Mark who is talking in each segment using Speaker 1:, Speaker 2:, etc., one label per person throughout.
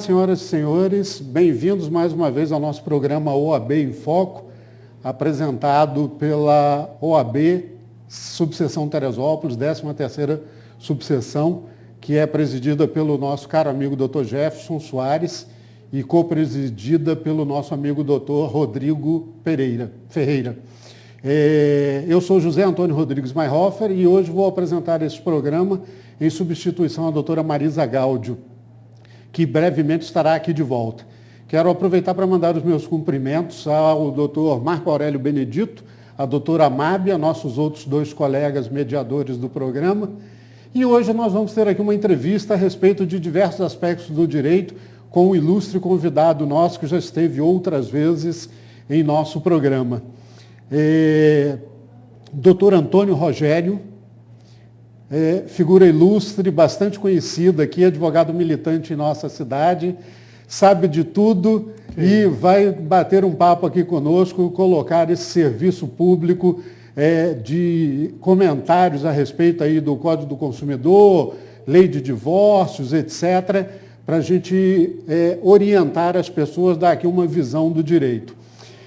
Speaker 1: senhoras e senhores, bem-vindos mais uma vez ao nosso programa OAB em Foco, apresentado pela OAB Subseção Teresópolis, 13ª subseção, que é presidida pelo nosso caro amigo Dr. Jefferson Soares e co-presidida pelo nosso amigo Dr. Rodrigo Ferreira. Eu sou José Antônio Rodrigues Mayhofer e hoje vou apresentar esse programa em substituição à doutora Marisa Gáudio, que brevemente estará aqui de volta. Quero aproveitar para mandar os meus cumprimentos ao doutor Marco Aurélio Benedito, a doutora Amábia, nossos outros dois colegas mediadores do programa. E hoje nós vamos ter aqui uma entrevista a respeito de diversos aspectos do direito com um ilustre convidado nosso que já esteve outras vezes em nosso programa. Doutor Antônio Rogério, figura ilustre, bastante conhecida aqui, advogado militante em nossa cidade, sabe de tudo e vai bater um papo aqui conosco, colocar esse serviço público de comentários a respeito aí do Código do Consumidor, lei de divórcios, etc., para a gente orientar as pessoas, dar aqui uma visão do direito.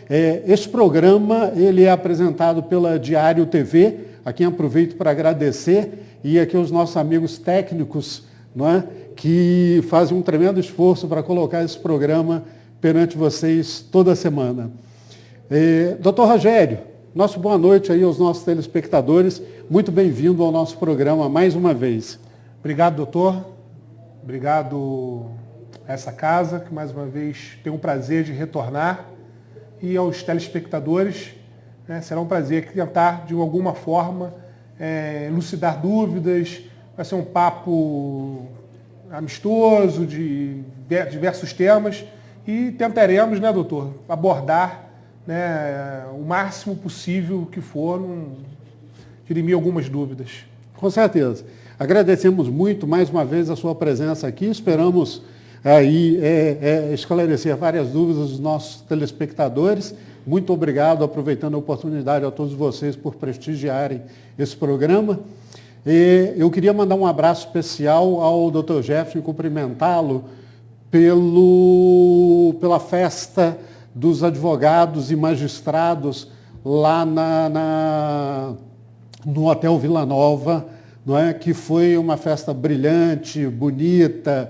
Speaker 1: Esse programa ele é apresentado pela Diário TV, a quem aproveito para agradecer, e aqui os nossos amigos técnicos, não é, que fazem um tremendo esforço para colocar esse programa perante vocês toda semana. Doutor Rogério, nosso boa noite aí aos nossos telespectadores, muito bem-vindo ao nosso programa mais uma vez.
Speaker 2: Obrigado, doutor. Obrigado a essa casa, que mais uma vez tem o prazer de retornar, e aos telespectadores, será um prazer tentar, de alguma forma, elucidar dúvidas. Vai ser um papo amistoso de diversos temas e tentaremos, doutor, abordar o máximo possível que for, dirimir algumas dúvidas.
Speaker 1: Com certeza. Agradecemos muito mais uma vez a sua presença aqui. Esperamos aí esclarecer várias dúvidas dos nossos telespectadores. Muito obrigado, aproveitando a oportunidade a todos vocês por prestigiarem esse programa. Eu queria mandar um abraço especial ao Dr. Jefferson e cumprimentá-lo pela festa dos advogados e magistrados lá no Hotel Vila Nova, não é? Que foi uma festa brilhante, bonita,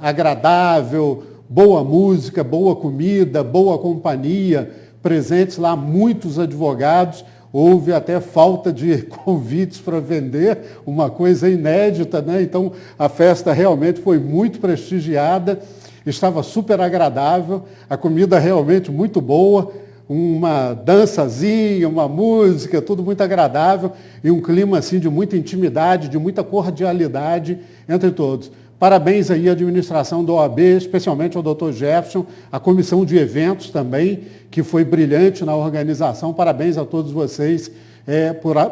Speaker 1: agradável, boa música, boa comida, boa companhia, presentes lá muitos advogados, houve até falta de convites para vender, uma coisa inédita, né? Então a festa realmente foi muito prestigiada, estava super agradável, a comida realmente muito boa, uma dançazinha, uma música, tudo muito agradável e um clima assim de muita intimidade, de muita cordialidade entre todos. Parabéns aí à administração da OAB, especialmente ao Dr. Jefferson, a comissão de eventos também, que foi brilhante na organização. Parabéns a todos vocês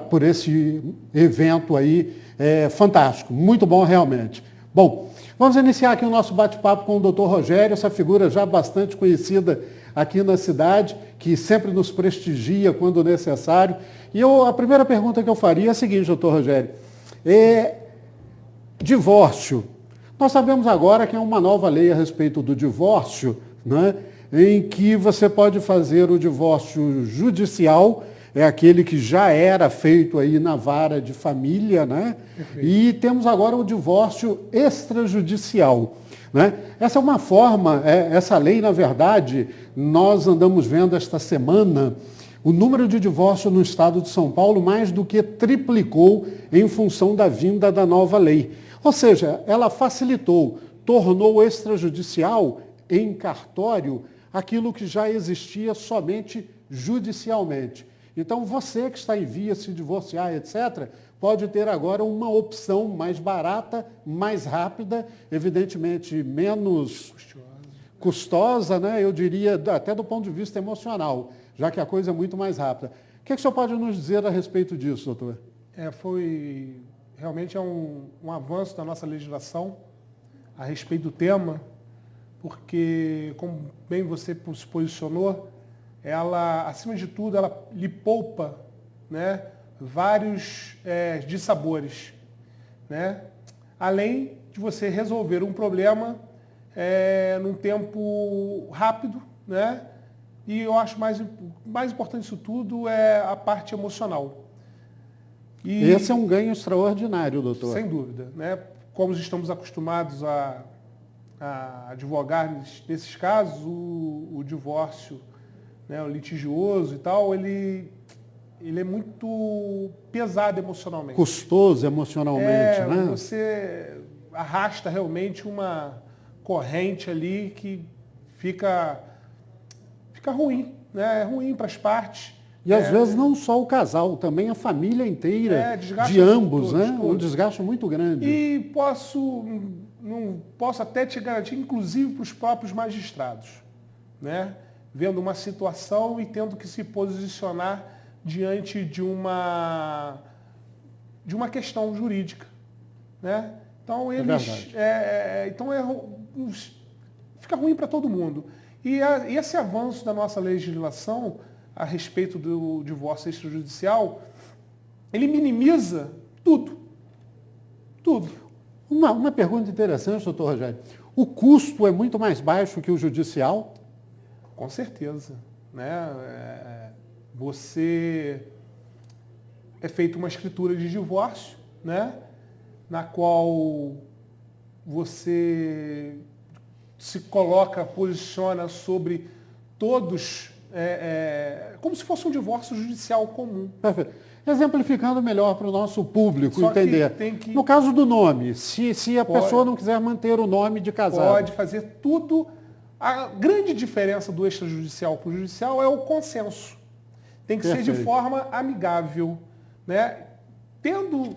Speaker 1: por esse evento aí fantástico, muito bom realmente. Bom, vamos iniciar aqui o nosso bate-papo com o Dr. Rogério, essa figura já bastante conhecida aqui na cidade, que sempre nos prestigia quando necessário. E a primeira pergunta que eu faria é a seguinte, doutor Rogério. Divórcio. Nós sabemos agora que é uma nova lei a respeito do divórcio, né, em que você pode fazer o divórcio judicial, é aquele que já era feito aí na vara de família, né? E temos agora o divórcio extrajudicial, né? Essa é uma forma, essa lei, na verdade, nós andamos vendo esta semana, o número de divórcio no estado de São Paulo mais do que triplicou em função da vinda da nova lei. Ou seja, ela facilitou, tornou extrajudicial em cartório aquilo que já existia somente judicialmente. Então, você que está em via se divorciar, etc., pode ter agora uma opção mais barata, mais rápida, evidentemente menos custosa, né? Eu diria, até do ponto de vista emocional, já que a coisa é muito mais rápida. O que o senhor pode nos dizer a respeito disso, doutor?
Speaker 2: Realmente é um avanço da nossa legislação a respeito do tema, porque, como bem você se posicionou, ela, acima de tudo, ela lhe poupa, né, vários dissabores, né? Além de você resolver um problema num tempo rápido, né? E eu acho mais importante disso tudo é a parte emocional.
Speaker 1: E esse é um ganho extraordinário, doutor.
Speaker 2: Sem dúvida, né? Como estamos acostumados a advogar nesses casos, o divórcio, né, o litigioso e tal, ele é muito pesado emocionalmente.
Speaker 1: Custoso emocionalmente, né?
Speaker 2: Você arrasta realmente uma corrente ali que fica ruim, né? É ruim para as partes.
Speaker 1: E às vezes não só o casal, também a família inteira de ambos, né? Um desgaste muito grande.
Speaker 2: E posso até te garantir, inclusive para os próprios magistrados, né? Vendo uma situação e tendo que se posicionar diante de uma questão jurídica, né? Então fica ruim para todo mundo. E esse avanço da nossa legislação a respeito do divórcio extrajudicial, ele minimiza tudo. Tudo.
Speaker 1: Uma pergunta interessante, doutor Rogério. O custo é muito mais baixo que o judicial?
Speaker 2: Com certeza, né? É feita uma escritura de divórcio, né? Na qual você se coloca, posiciona sobre todos, como se fosse um divórcio judicial comum.
Speaker 1: Perfeito. Exemplificando melhor para o nosso público
Speaker 2: Só
Speaker 1: entender. No caso do nome, se a pessoa não quiser manter o nome de casado.
Speaker 2: Pode fazer tudo. A grande diferença do extrajudicial para o judicial é o consenso. Tem que ser de forma amigável, né? Tendo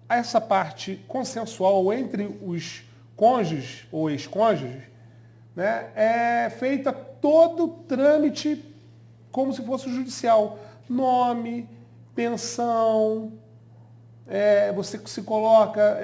Speaker 2: essa parte consensual entre os cônjuges ou ex-cônjuges, né, é feita todo o trâmite como se fosse o judicial. Nome, pensão, você se coloca,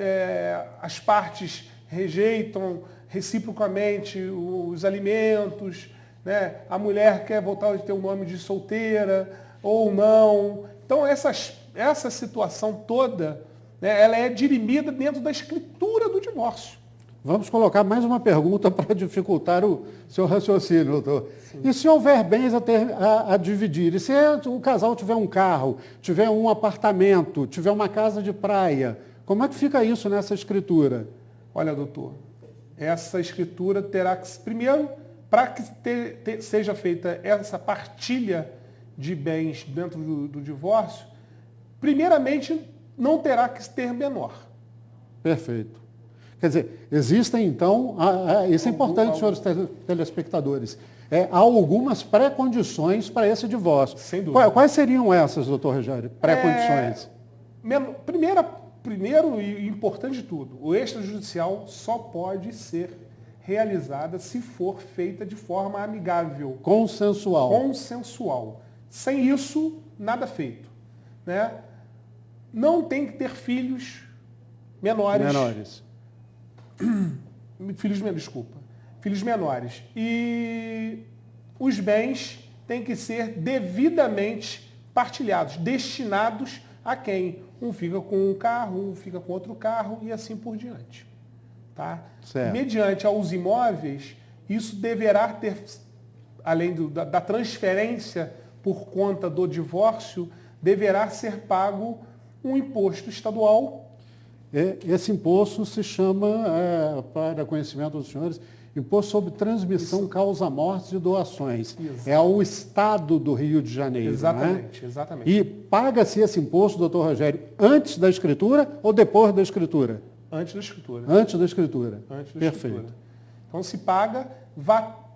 Speaker 2: as partes rejeitam reciprocamente os alimentos, né? A mulher quer voltar a ter o nome de solteira ou não. Então essa situação toda, né, ela é dirimida dentro da escritura do divórcio.
Speaker 1: Vamos colocar mais uma pergunta para dificultar o seu raciocínio, doutor. Sim. E se houver bens a dividir? E se o casal tiver um carro, tiver um apartamento, tiver uma casa de praia, como é que fica isso nessa escritura?
Speaker 2: Olha, doutor, essa escritura terá que, primeiro, para que seja feita essa partilha de bens dentro do divórcio, primeiramente, não terá que ter menor.
Speaker 1: Perfeito. Quer dizer, existem, então, isso é importante, senhores telespectadores, há algumas pré-condições para esse divórcio.
Speaker 2: Sem dúvida.
Speaker 1: Quais seriam essas, doutor Rogério, pré-condições?
Speaker 2: Primeiro e importante de tudo, o extrajudicial só pode ser realizada se for feita de forma amigável.
Speaker 1: Consensual.
Speaker 2: Sem isso, nada feito, né? Não tem que ter filhos menores. Filhos menores. E os bens têm que ser devidamente partilhados, destinados a quem? Um fica com um carro, um fica com outro carro e assim por diante. Tá?
Speaker 1: Certo.
Speaker 2: Mediante aos imóveis, isso deverá ter, além da transferência por conta do divórcio, deverá ser pago um imposto estadual.
Speaker 1: Esse imposto se chama, para conhecimento dos senhores, Imposto sobre Transmissão, Causa-Mortes e Doações.
Speaker 2: Isso.
Speaker 1: É ao Estado do Rio de Janeiro.
Speaker 2: Exatamente,
Speaker 1: né?
Speaker 2: Exatamente.
Speaker 1: E paga-se esse imposto, doutor Rogério, antes da escritura ou depois da escritura?
Speaker 2: Antes da escritura.
Speaker 1: Antes da escritura.
Speaker 2: Antes da
Speaker 1: Perfeito.
Speaker 2: escritura. Então se paga,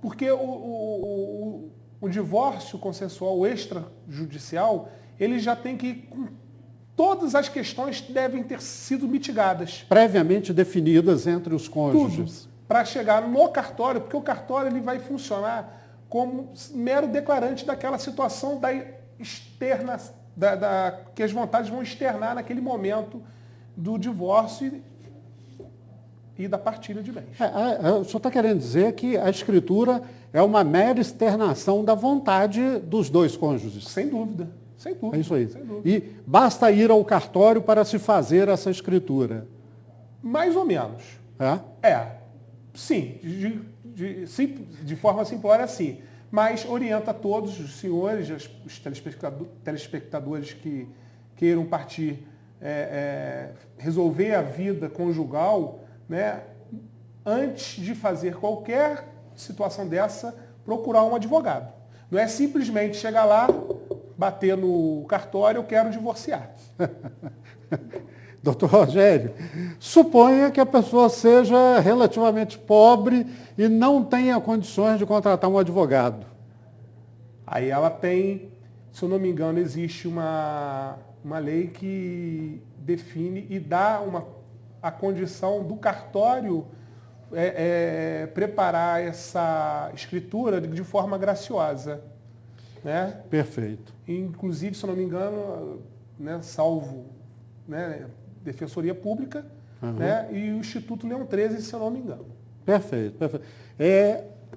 Speaker 2: porque o divórcio consensual, o extrajudicial, ele já tem que todas as questões devem ter sido mitigadas.
Speaker 1: Previamente definidas entre os cônjuges.
Speaker 2: Para chegar no cartório, porque o cartório ele vai funcionar como mero declarante daquela situação externa, que as vontades vão externar naquele momento do divórcio e da partilha de bens.
Speaker 1: O senhor está querendo dizer que a escritura é uma mera externação da vontade dos dois cônjuges?
Speaker 2: Sem dúvida. Sem dúvida.
Speaker 1: É isso aí.
Speaker 2: Sem dúvida.
Speaker 1: E basta ir ao cartório para se fazer essa escritura?
Speaker 2: Mais ou menos. Sim, de forma simplória, sim. Mas orienta a todos os senhores, os telespectadores que queiram partir, resolver a vida conjugal, né, antes de fazer qualquer situação dessa, procurar um advogado. Não é simplesmente chegar lá, bater no cartório, eu quero divorciar.
Speaker 1: Doutor Rogério, suponha que a pessoa seja relativamente pobre e não tenha condições de contratar um advogado.
Speaker 2: Aí ela tem, se eu não me engano, existe uma lei que define e dá a condição do cartório preparar essa escritura de forma graciosa. Né?
Speaker 1: Perfeito.
Speaker 2: Inclusive, se eu não me engano, né, salvo, né, Defensoria Pública, né, e o Instituto Leão 13, se eu não me engano.
Speaker 1: Perfeito, perfeito.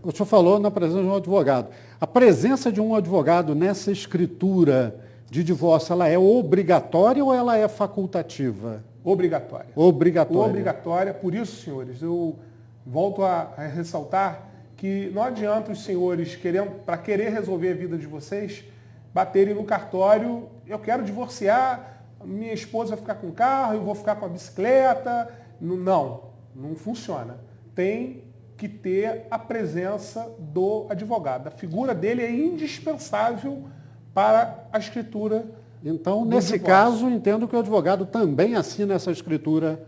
Speaker 1: O senhor falou na presença de um advogado. A presença de um advogado nessa escritura de divórcio, ela é obrigatória ou ela é facultativa?
Speaker 2: Obrigatória.
Speaker 1: Obrigatória.
Speaker 2: Obrigatória. Por isso, senhores, eu volto a ressaltar que não adianta os senhores, para querer resolver a vida de vocês, baterem no cartório, eu quero divorciar, minha esposa vai ficar com o carro, eu vou ficar com a bicicleta. Não funciona. Tem que ter a presença do advogado. A figura dele é indispensável para a escritura.
Speaker 1: Então, nesse caso, entendo que o advogado também assina essa escritura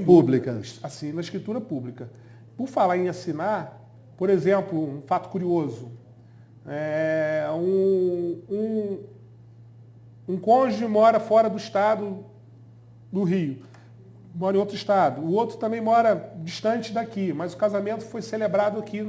Speaker 1: pública.
Speaker 2: Assina a escritura pública. Por falar em assinar, por exemplo, um fato curioso, um cônjuge mora fora do estado do Rio, mora em outro estado, o outro também mora distante daqui, mas o casamento foi celebrado aqui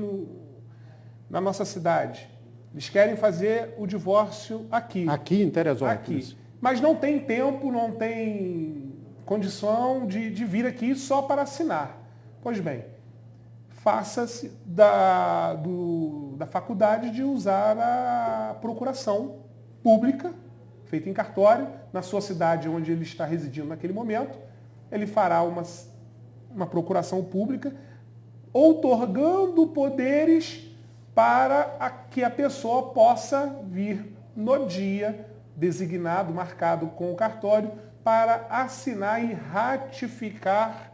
Speaker 2: na nossa cidade. Eles querem fazer o divórcio aqui.
Speaker 1: Aqui em Teresópolis.
Speaker 2: Aqui. Mas não tem tempo, não tem condição de vir aqui só para assinar. Pois bem, faça-se da faculdade de usar a procuração pública, feita em cartório, na sua cidade onde ele está residindo naquele momento. Ele fará uma procuração pública, outorgando poderes para que a pessoa possa vir no dia designado, marcado com o cartório, para assinar e ratificar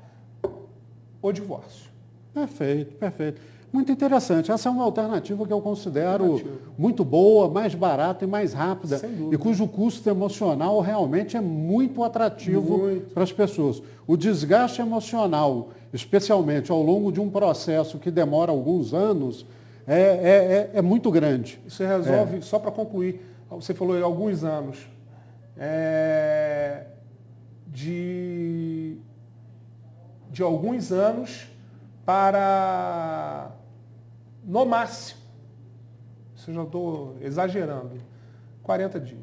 Speaker 2: o divórcio.
Speaker 1: Perfeito, perfeito. Muito interessante. Essa é uma alternativa que eu considero muito boa, mais barata e mais rápida, e cujo custo emocional realmente é muito atrativo para as pessoas. O desgaste emocional, especialmente ao longo de um processo que demora alguns anos, é muito grande.
Speaker 2: Isso resolve, só para concluir, você falou em alguns anos, de alguns anos para, no máximo, isso eu já estou exagerando, 40 dias.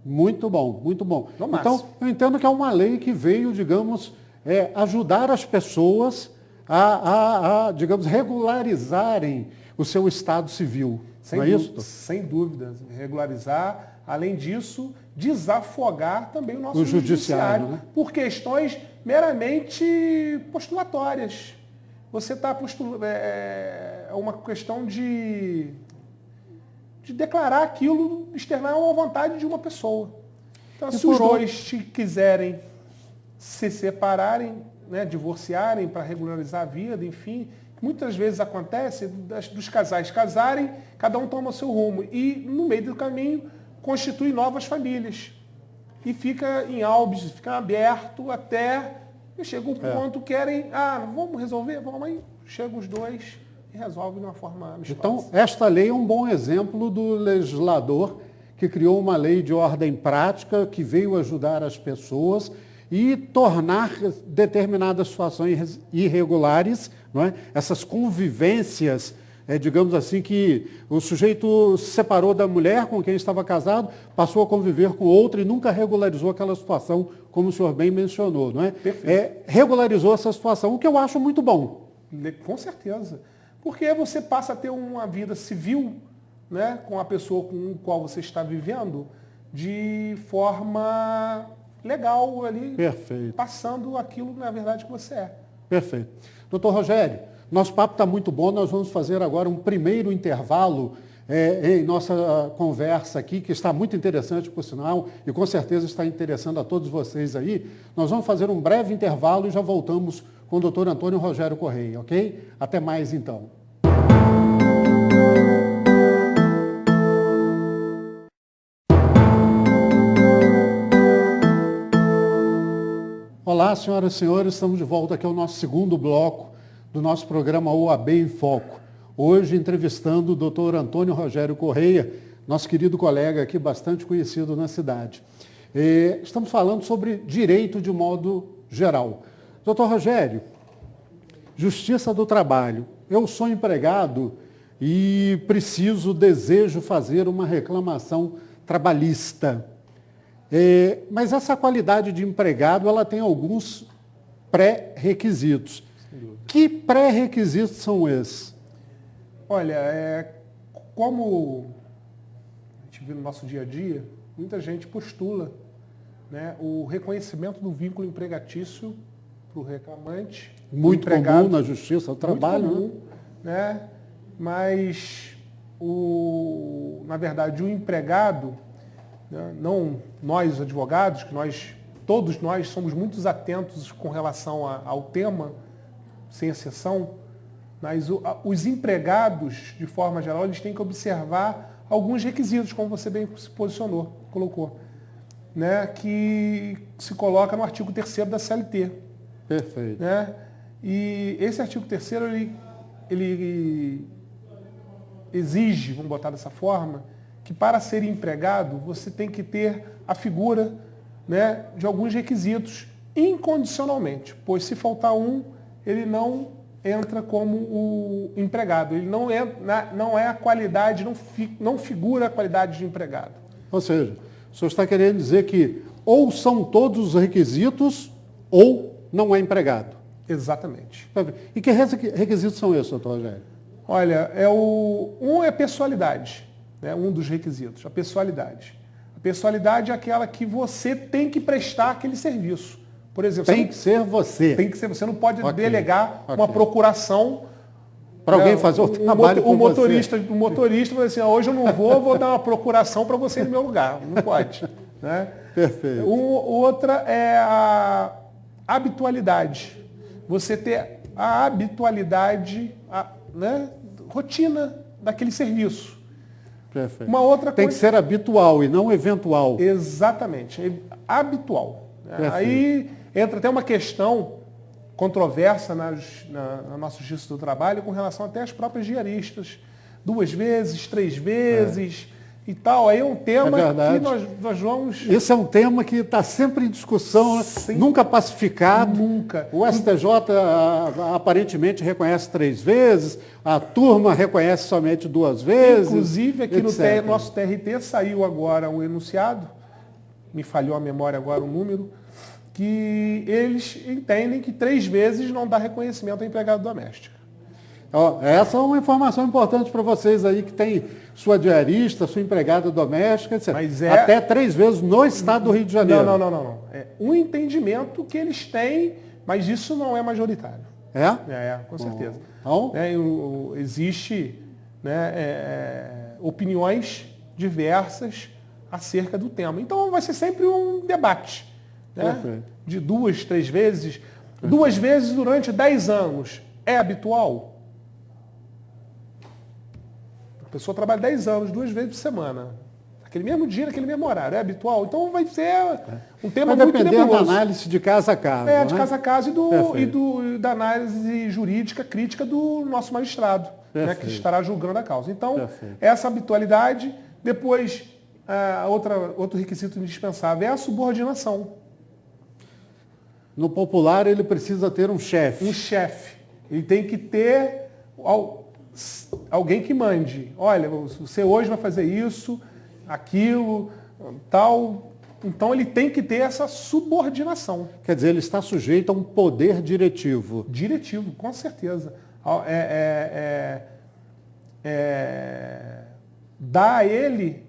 Speaker 1: Muito bom, muito bom.
Speaker 2: No máximo.
Speaker 1: Então, eu entendo que é uma lei que veio, digamos, ajudar as pessoas digamos, regularizarem o seu estado civil. Não é isso?
Speaker 2: Sem dúvida, regularizar. Além disso, desafogar também o nosso
Speaker 1: judiciário, né?
Speaker 2: Por questões meramente postulatórias. Você está postulando, é uma questão de declarar aquilo, externar uma vontade de uma pessoa. Então, se os dois quiserem se separarem, né, divorciarem para regularizar a vida, enfim, muitas vezes acontece dos casais casarem, cada um toma o seu rumo e, no meio do caminho, constitui novas famílias. E fica em albis, fica aberto até chega um ponto, querem, vamos resolver, vamos aí. Chegam os dois e resolvem de uma forma amistosa.
Speaker 1: Então, esta lei é um bom exemplo do legislador que criou uma lei de ordem prática que veio ajudar as pessoas e tornar determinadas situações irregulares, não é? Essas convivências, digamos assim, que o sujeito se separou da mulher com quem estava casado, passou a conviver com outra e nunca regularizou aquela situação, como o senhor bem mencionou, não é? Regularizou essa situação, o que eu acho muito bom.
Speaker 2: Com certeza. Porque você passa a ter uma vida civil, né, com a pessoa com a qual você está vivendo de forma legal ali,
Speaker 1: perfeito,
Speaker 2: passando aquilo, na verdade, que você é.
Speaker 1: Perfeito. Doutor Rogério, nosso papo está muito bom, nós vamos fazer agora um primeiro intervalo em nossa conversa aqui, que está muito interessante, por sinal, e com certeza está interessando a todos vocês aí. Nós vamos fazer um breve intervalo e já voltamos com o doutor Antônio Rogério Correia, ok? Até mais, então. Olá, senhoras e senhores, estamos de volta aqui ao nosso segundo bloco do nosso programa OAB em Foco. Hoje entrevistando o doutor Antônio Rogério Correia, nosso querido colega aqui, bastante conhecido na cidade. Estamos falando sobre direito de modo geral. Doutor Rogério, Justiça do Trabalho. Eu sou empregado e desejo fazer uma reclamação trabalhista. Mas essa qualidade de empregado, ela tem alguns pré-requisitos. Que pré-requisitos são esses?
Speaker 2: Olha, como a gente vê no nosso dia a dia, muita gente postula, né, o reconhecimento do vínculo empregatício para o reclamante.
Speaker 1: Muito comum na Justiça do Trabalho,
Speaker 2: muito comum, né? Mas, na verdade, o empregado, né, não nós advogados, que todos nós somos muito atentos com relação ao tema, sem exceção, mas os empregados, de forma geral, eles têm que observar alguns requisitos, como você bem se colocou, né, que se coloca no artigo 3º da CLT.
Speaker 1: Perfeito.
Speaker 2: Né? E esse artigo 3º, ele exige, vamos botar dessa forma, que para ser empregado, você tem que ter a figura, né, de alguns requisitos incondicionalmente, pois se faltar um, ele não entra como o empregado. Ele não é a qualidade, não figura a qualidade de empregado.
Speaker 1: Ou seja, o senhor está querendo dizer que ou são todos os requisitos ou não é empregado.
Speaker 2: Exatamente.
Speaker 1: E que requisitos são esses, doutor Rogério?
Speaker 2: Olha, um é a pessoalidade, né? Um dos requisitos, a pessoalidade. A pessoalidade é aquela que você tem que prestar aquele serviço. Por exemplo,
Speaker 1: tem que ser você.
Speaker 2: Tem que ser você. Não pode delegar uma procuração
Speaker 1: para alguém fazer o trabalho com você.
Speaker 2: O motorista vai dizer assim, hoje eu não vou dar uma procuração para você no meu lugar. Não pode. Né?
Speaker 1: Perfeito.
Speaker 2: Outra é a habitualidade. Você ter a habitualidade, né, rotina daquele serviço.
Speaker 1: Perfeito.
Speaker 2: Uma outra
Speaker 1: tem que ser habitual e não eventual.
Speaker 2: Exatamente. Habitual.
Speaker 1: Perfeito.
Speaker 2: Aí entra até uma questão controversa na nossa Justiça do Trabalho com relação até às próprias diaristas. 2 vezes, 3 vezes e tal. Aí é um tema que nós vamos...
Speaker 1: Esse é um tema que está sempre em discussão, nunca pacificado.
Speaker 2: Nunca.
Speaker 1: O STJ aparentemente reconhece 3 vezes, a turma reconhece somente 2 vezes.
Speaker 2: Inclusive, aqui no nosso TRT saiu agora um enunciado, me falhou a memória agora o número, que eles entendem que 3 vezes não dá reconhecimento ao empregado doméstico.
Speaker 1: Essa é uma informação importante para vocês aí que tem sua diarista, sua empregada doméstica, etc.
Speaker 2: Mas
Speaker 1: até 3 vezes no estado do Rio de Janeiro.
Speaker 2: Não. É um entendimento que eles têm, mas isso não é majoritário. Com certeza.
Speaker 1: Então?
Speaker 2: Existe, né, opiniões diversas acerca do tema. Então vai ser sempre um debate. Né? De 2, 3 vezes. 2 vezes durante 10 anos. É habitual? A pessoa trabalha 10 anos, 2 vezes por semana. Aquele mesmo dia, naquele mesmo horário. É habitual? Então vai ser um tema muito nebuloso. Vai depender
Speaker 1: da análise de caso a caso.
Speaker 2: De caso a caso da análise jurídica crítica do nosso magistrado, né, que estará julgando a causa. Então, essa habitualidade. Depois, outro requisito indispensável é a subordinação.
Speaker 1: No popular, ele precisa ter um chefe.
Speaker 2: Um chefe. Ele tem que ter alguém que mande. Olha, você hoje vai fazer isso, aquilo, tal. Então, ele tem que ter essa subordinação.
Speaker 1: Quer dizer, ele está sujeito a um poder diretivo.
Speaker 2: Diretivo, com certeza. Dá a ele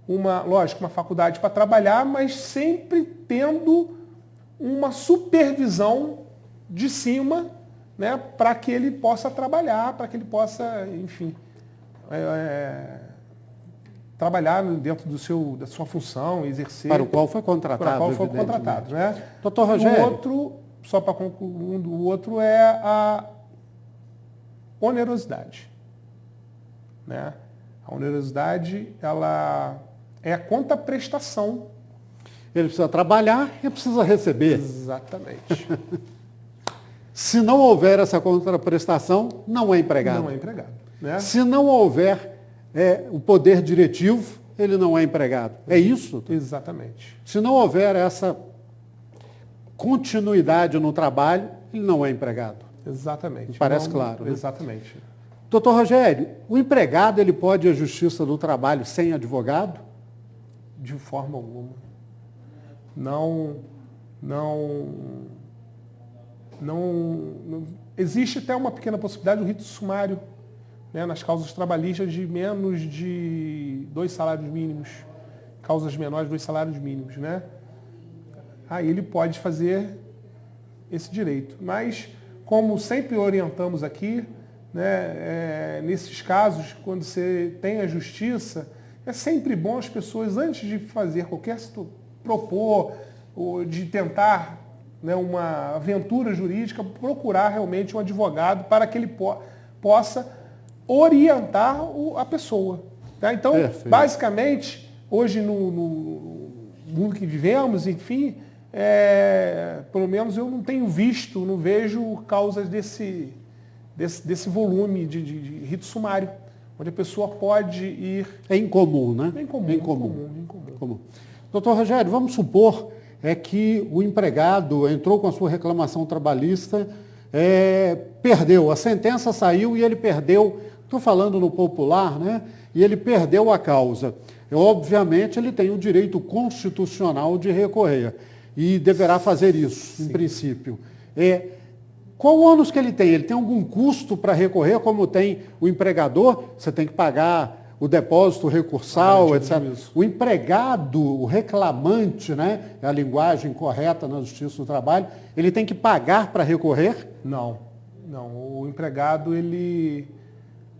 Speaker 2: uma faculdade para trabalhar, mas sempre tendo uma supervisão de cima né, para que ele possa trabalhar, para que ele possa, enfim, trabalhar dentro da sua função, exercer.
Speaker 1: Para o qual foi contratado.
Speaker 2: Para o qual foi contratado, né?
Speaker 1: Doutor Rogério.
Speaker 2: O outro, só para concluir, o outro é a onerosidade. Né? A onerosidade, ela é a contraprestação.
Speaker 1: Ele precisa trabalhar e precisa receber.
Speaker 2: Exatamente.
Speaker 1: Se não houver essa contraprestação, não é empregado.
Speaker 2: Não é empregado. Né?
Speaker 1: Se não houver o poder diretivo, ele não é empregado. É isso?
Speaker 2: Exatamente.
Speaker 1: Se não houver essa continuidade no trabalho, ele não é empregado.
Speaker 2: Exatamente.
Speaker 1: Parece claro. Né?
Speaker 2: Exatamente.
Speaker 1: Doutor Rogério, o empregado ele pode ir à Justiça do Trabalho sem advogado?
Speaker 2: De forma alguma. Não existe até uma pequena possibilidade do rito sumário, né, nas causas trabalhistas de menos de 2 salários mínimos, causas menores de 2 salários mínimos, né? Aí ele pode fazer esse direito. Mas, como sempre orientamos aqui, né, nesses casos, quando você tem a justiça, é sempre bom as pessoas, antes de fazer qualquer propor, ou de tentar, né, uma aventura jurídica, procurar realmente um advogado para que ele possa orientar a pessoa. Tá? Então, basicamente, hoje no mundo que vivemos, enfim, pelo menos eu não tenho visto, não vejo causas desse volume de rito sumário, onde a pessoa pode ir...
Speaker 1: É incomum, né?
Speaker 2: É incomum.
Speaker 1: Doutor Rogério, vamos supor que o empregado entrou com a sua reclamação trabalhista, perdeu, a sentença saiu e ele perdeu, estou falando no popular, né? E ele perdeu a causa. Obviamente, ele tem o direito constitucional de recorrer e deverá fazer isso, em princípio. Qual o ônus que ele tem? Ele tem algum custo para recorrer, como tem o empregador? Você tem que pagar o depósito recursal, etc. O empregado, o reclamante, né, é a linguagem correta na Justiça do Trabalho, ele tem que pagar para recorrer?
Speaker 2: Não. O empregado, ele,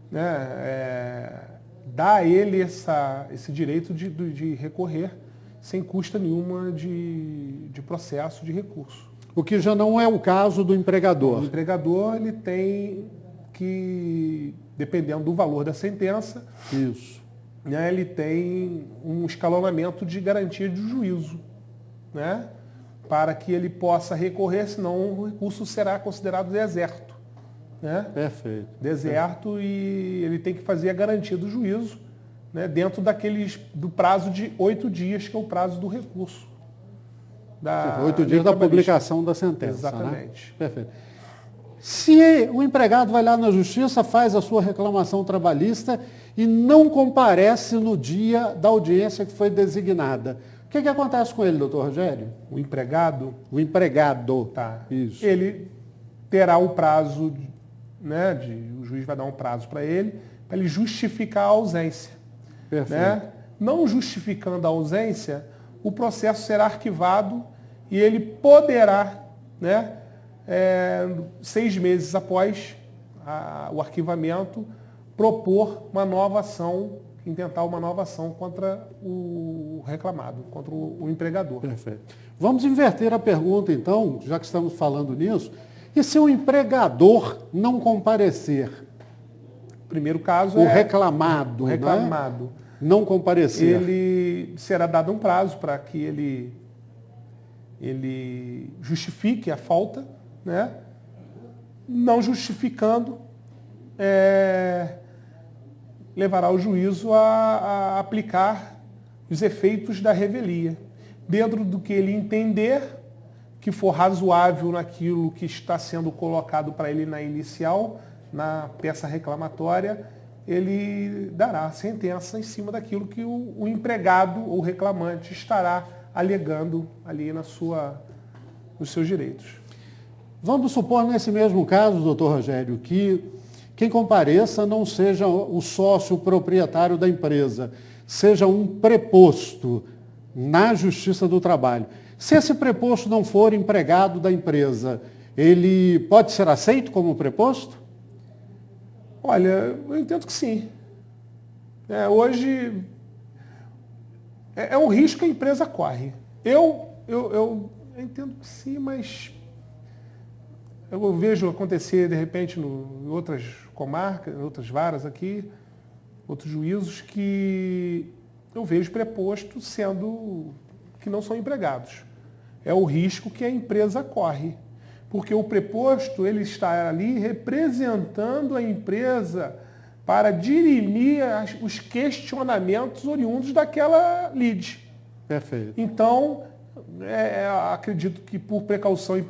Speaker 2: né, dá a ele esse direito de recorrer sem custa nenhuma de processo, de recurso.
Speaker 1: O que já não é o caso do empregador.
Speaker 2: O empregador, ele tem que, dependendo do valor da sentença,
Speaker 1: isso,
Speaker 2: né, ele tem um escalonamento de garantia de juízo, né, para que ele possa recorrer, senão o recurso será considerado deserto. Né?
Speaker 1: Perfeito.
Speaker 2: Deserto, e ele tem que fazer a garantia do juízo, né, dentro do prazo de 8 dias, que é o prazo do recurso.
Speaker 1: 8 dias da publicação da sentença.
Speaker 2: Exatamente.
Speaker 1: Né? Perfeito. Se o empregado vai lá na Justiça, faz a sua reclamação trabalhista e não comparece no dia da audiência que foi designada, o que acontece com ele, doutor Rogério?
Speaker 2: O empregado?
Speaker 1: O empregado.
Speaker 2: Tá.
Speaker 1: Isso.
Speaker 2: Ele terá o prazo, né, o juiz vai dar um prazo para ele justificar a ausência.
Speaker 1: Perfeito.
Speaker 2: Né? Não justificando a ausência, o processo será arquivado e ele poderá, né, 6 meses após o arquivamento, propor uma nova ação, intentar uma nova ação contra o reclamado, contra o empregador.
Speaker 1: Perfeito. Vamos inverter a pergunta, então, já que estamos falando nisso. E se o empregador não comparecer?
Speaker 2: O primeiro caso
Speaker 1: o reclamado,
Speaker 2: né?
Speaker 1: Não comparecer.
Speaker 2: Ele será dado um prazo para que ele justifique a falta, né? Não justificando, levará o juízo a aplicar os efeitos da revelia, dentro do que ele entender que for razoável naquilo que está sendo colocado para ele na inicial, na peça reclamatória, ele dará a sentença em cima daquilo que o empregado ou reclamante estará alegando ali nos seus direitos.
Speaker 1: Vamos supor, nesse mesmo caso, doutor Rogério, que quem compareça não seja o sócio proprietário da empresa, seja um preposto na Justiça do Trabalho. Se esse preposto não for empregado da empresa, ele pode ser aceito como preposto?
Speaker 2: Olha, eu entendo que sim. Hoje é um risco que a empresa corre. Eu entendo que sim, mas eu vejo acontecer, de repente, em outras comarcas, em outras varas aqui, outros juízos, que eu vejo preposto sendo que não são empregados. É o risco que a empresa corre. Porque o preposto, ele está ali representando a empresa para dirimir os questionamentos oriundos daquela lide.
Speaker 1: Perfeito.
Speaker 2: Então, acredito que por precaução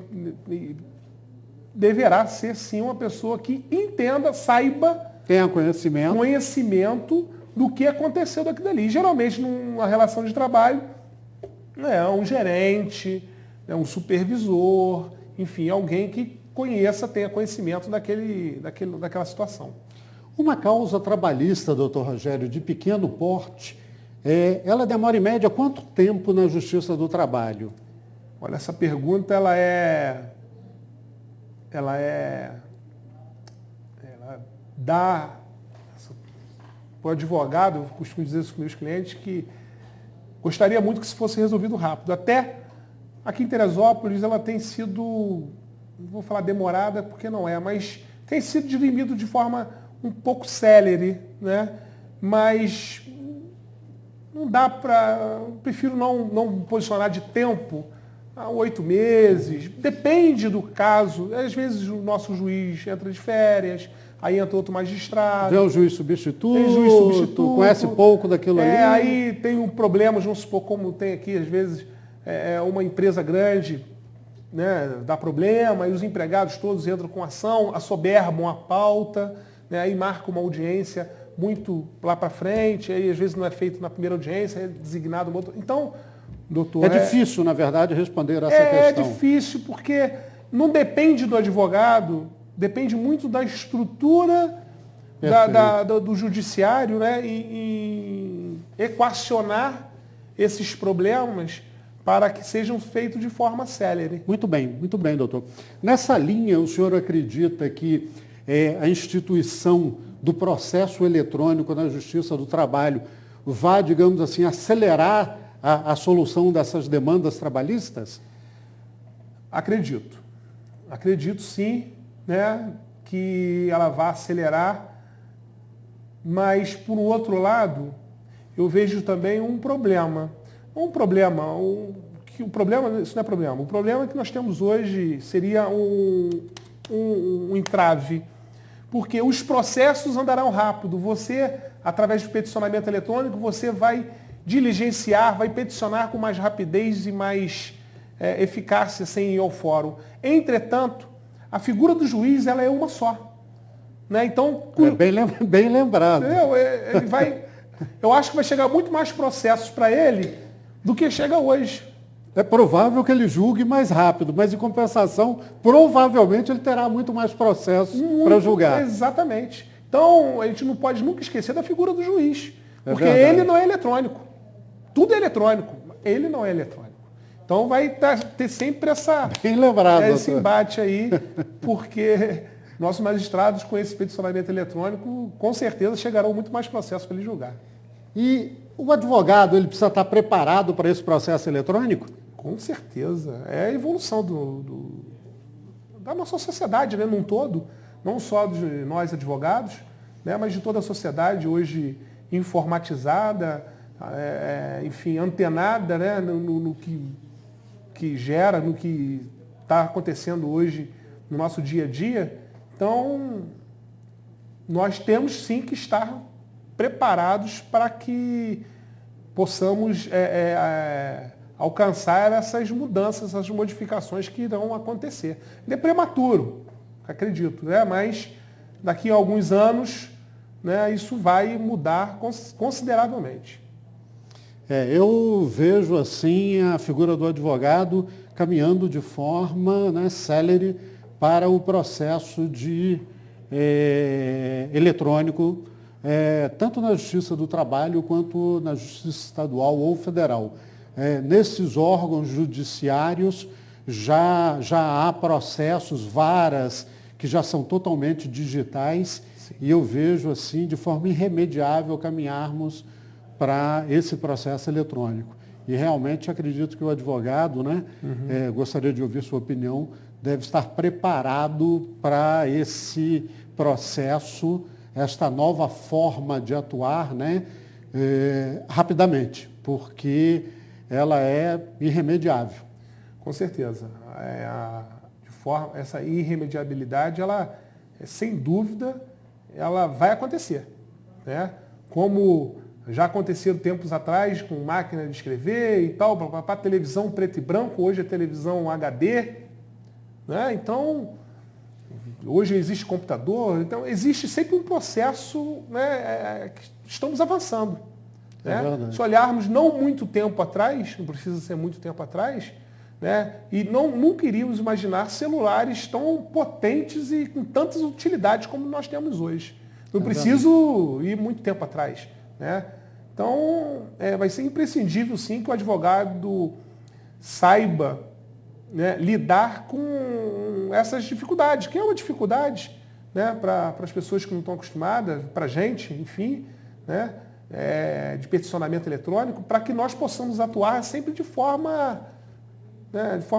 Speaker 2: deverá ser sim uma pessoa que entenda, saiba,
Speaker 1: tenha conhecimento
Speaker 2: do que aconteceu daquilo ali. Geralmente, numa relação de trabalho, um gerente, um supervisor, enfim, alguém que conheça, tenha conhecimento daquela situação.
Speaker 1: Uma causa trabalhista, doutor Rogério, de pequeno porte, ela demora em média quanto tempo na Justiça do Trabalho?
Speaker 2: Olha, essa pergunta ela dá para o advogado, eu costumo dizer isso para os meus clientes, que gostaria muito que isso fosse resolvido rápido. Até aqui em Teresópolis ela tem sido, não vou falar demorada porque não é, mas tem sido dirimido de forma um pouco célere, né? Mas não dá para, prefiro não posicionar de tempo, 8 meses, depende do caso. Às vezes o nosso juiz entra de férias, aí entra outro magistrado.
Speaker 1: Vê o juiz substituto, conhece pouco daquilo ali.
Speaker 2: Aí tem um problema, vamos supor, como tem aqui, às vezes, uma empresa grande, né, dá problema, e os empregados todos entram com ação, assoberbam a pauta, né, aí marca uma audiência muito lá para frente, aí às vezes não é feito na primeira audiência, é designado um outro. Então, doutor...
Speaker 1: É difícil, na verdade, responder essa questão.
Speaker 2: É difícil, porque não depende do advogado, depende muito da estrutura do judiciário, né, em equacionar esses problemas para que sejam feitos de forma célere.
Speaker 1: Muito bem, doutor. Nessa linha, o senhor acredita que a instituição do processo eletrônico na Justiça do Trabalho vai, digamos assim, acelerar a solução dessas demandas trabalhistas?
Speaker 2: Acredito sim, né, que ela vai acelerar, mas, por outro lado, eu vejo também um problema. O problema, isso não é problema. O problema que nós temos hoje seria um entrave, porque os processos andarão rápido. Você, através do peticionamento eletrônico, você vai diligenciar, vai peticionar com mais rapidez e mais eficácia sem ir ao fórum. Entretanto, a figura do juiz ela é uma só. Né? Então,
Speaker 1: bem lembrado.
Speaker 2: Eu acho que vai chegar muito mais processos para ele do que chega hoje.
Speaker 1: É provável que ele julgue mais rápido, mas em compensação, provavelmente ele terá muito mais processos para julgar.
Speaker 2: Exatamente. Então, a gente não pode nunca esquecer da figura do juiz, porque ele não é eletrônico. Tudo é eletrônico, ele não é eletrônico. Então vai ter sempre esse embate aí, porque nossos magistrados com esse peticionamento eletrônico, com certeza chegarão muito mais processos para ele julgar.
Speaker 1: E o advogado, ele precisa estar preparado para esse processo eletrônico?
Speaker 2: Com certeza. É a evolução da nossa sociedade, né, num todo, não só de nós advogados, né, mas de toda a sociedade hoje informatizada, enfim, antenada, né, no que gera, no que está acontecendo hoje no nosso dia a dia. Então, nós temos sim que estar preparados para que possamos alcançar essas mudanças, essas modificações que irão acontecer. É prematuro, acredito, né? Mas daqui a alguns anos, né, isso vai mudar consideravelmente.
Speaker 1: Eu vejo assim a figura do advogado caminhando de forma, né, célere para o processo eletrônico, tanto na Justiça do Trabalho quanto na Justiça Estadual ou Federal. Nesses órgãos judiciários, já há processos, varas, que já são totalmente digitais, sim, e eu vejo assim, de forma irremediável, caminharmos para esse processo eletrônico. E realmente acredito que o advogado, né, gostaria de ouvir sua opinião, deve estar preparado para esse processo, esta nova forma de atuar, né, rapidamente, porque ela é irremediável.
Speaker 2: Com certeza. Essa irremediabilidade, ela, sem dúvida, ela vai acontecer, né? Como já aconteceu tempos atrás com máquina de escrever e tal, para televisão preto e branco, hoje é televisão HD, né? Então, hoje existe computador, então existe sempre um processo, né, que estamos avançando. Né? Se olharmos não muito tempo atrás, não precisa ser muito tempo atrás, né, e nunca iríamos imaginar celulares tão potentes e com tantas utilidades como nós temos hoje. Não preciso ir muito tempo atrás. Né? Então, vai ser imprescindível, sim, que o advogado saiba, né, lidar com essas dificuldades, que é uma dificuldade, né, para as pessoas que não estão acostumadas, para a gente, enfim, né, de peticionamento eletrônico, para que nós possamos atuar sempre de forma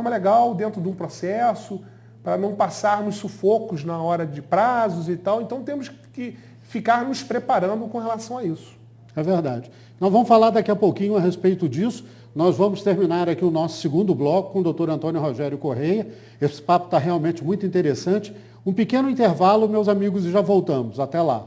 Speaker 2: legal, dentro de um processo, para não passarmos sufocos na hora de prazos e tal. Então temos que ficar nos preparando com relação a isso.
Speaker 1: É verdade. Nós vamos falar daqui a pouquinho a respeito disso. Nós vamos terminar aqui o nosso segundo bloco com o Dr. Antônio Rogério Correia. Esse papo está realmente muito interessante. Um pequeno intervalo, meus amigos, e já voltamos. Até lá.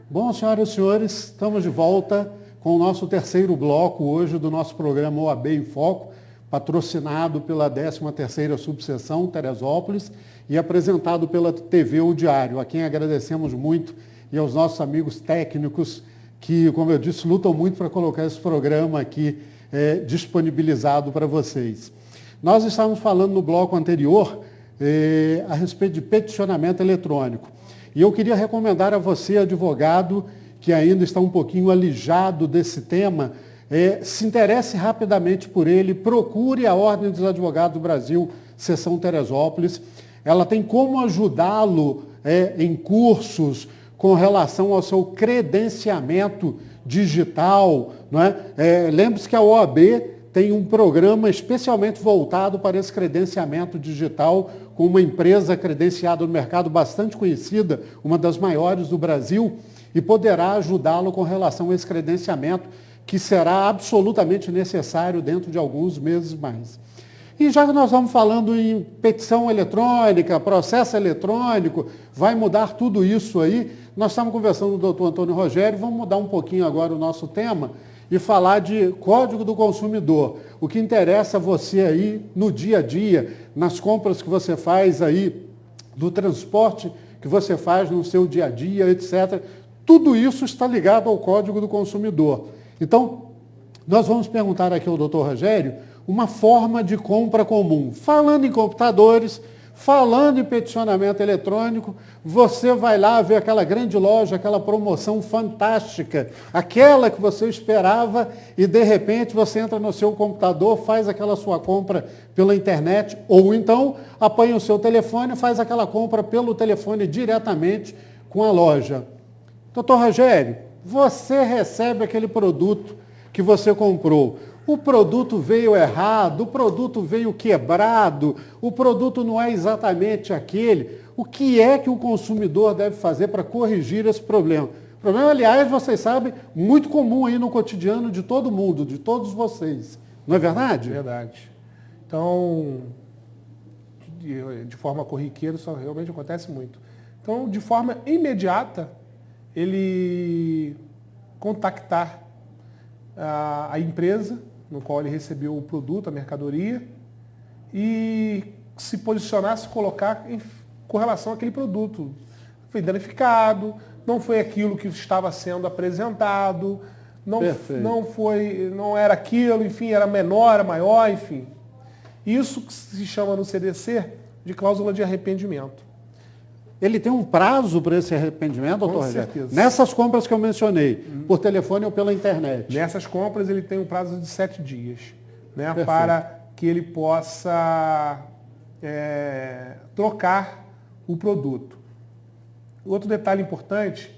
Speaker 1: Bom, senhoras e senhores, estamos de volta com o nosso terceiro bloco hoje do nosso programa OAB em Foco, patrocinado pela 13ª Subseção Teresópolis e apresentado pela TV O Diário, a quem agradecemos muito, e aos nossos amigos técnicos que, como eu disse, lutam muito para colocar esse programa aqui disponibilizado para vocês. Nós estávamos falando no bloco anterior a respeito de peticionamento eletrônico. E eu queria recomendar a você, advogado, que ainda está um pouquinho alijado desse tema, se interesse rapidamente por ele, procure a Ordem dos Advogados do Brasil, Seção Teresópolis. Ela tem como ajudá-lo em cursos com relação ao seu credenciamento digital. Não é? Lembre-se que a OAB tem um programa especialmente voltado para esse credenciamento digital, com uma empresa credenciada no mercado bastante conhecida, uma das maiores do Brasil, e poderá ajudá-lo com relação a esse credenciamento, que será absolutamente necessário dentro de alguns meses mais. E já que nós estamos falando em petição eletrônica, processo eletrônico, vai mudar tudo isso aí, nós estamos conversando com o doutor Antônio Rogério, vamos mudar um pouquinho agora o nosso tema e falar de Código do Consumidor. O que interessa a você aí no dia a dia, nas compras que você faz aí, do transporte que você faz no seu dia a dia, etc. Tudo isso está ligado ao Código do Consumidor. Então, nós vamos perguntar aqui ao doutor Rogério uma forma de compra comum. Falando em computadores, falando em peticionamento eletrônico, você vai lá ver aquela grande loja, aquela promoção fantástica, aquela que você esperava e, de repente, você entra no seu computador, faz aquela sua compra pela internet, ou então apanha o seu telefone e faz aquela compra pelo telefone diretamente com a loja. Doutor Rogério, você recebe aquele produto que você comprou. O produto veio errado, o produto veio quebrado, o produto não é exatamente aquele. O que é que o consumidor deve fazer para corrigir esse problema? Problema, aliás, vocês sabem, muito comum aí no cotidiano de todo mundo, de todos vocês. Não é verdade?
Speaker 2: Verdade. Então, de forma corriqueira, isso realmente acontece muito. Então, de forma imediata, ele contactar a empresa no qual ele recebeu o produto, a mercadoria, e se posicionar, se colocar com relação àquele produto. Foi danificado, não foi aquilo que estava sendo apresentado, não era aquilo, enfim, era menor, era maior, enfim. Isso que se chama no CDC de cláusula de arrependimento.
Speaker 1: Ele tem um prazo para esse arrependimento, doutor Rogério?
Speaker 2: Certeza.
Speaker 1: Nessas compras que eu mencionei, por telefone ou pela internet?
Speaker 2: Nessas compras ele tem um prazo de 7 dias, né, para que ele possa trocar o produto. Outro detalhe importante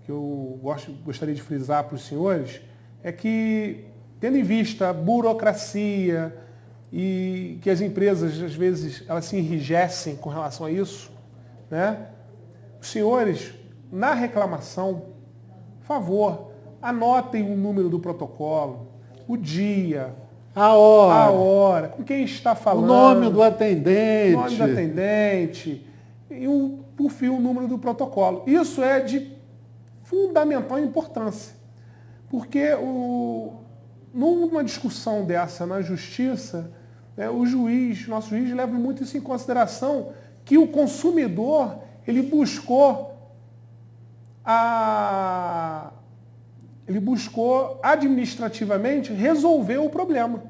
Speaker 2: que eu gostaria de frisar para os senhores é que, tendo em vista a burocracia e que as empresas, às vezes, elas se enrijecem com relação a isso, né? Os senhores, na reclamação, por favor, anotem o número do protocolo, o dia,
Speaker 1: a
Speaker 2: hora, com quem está falando,
Speaker 1: o nome do atendente,
Speaker 2: e por fim o número do protocolo. Isso é de fundamental importância, porque numa discussão dessa na justiça, o nosso juiz leva muito isso em consideração, que o consumidor ele buscou administrativamente resolver o problema,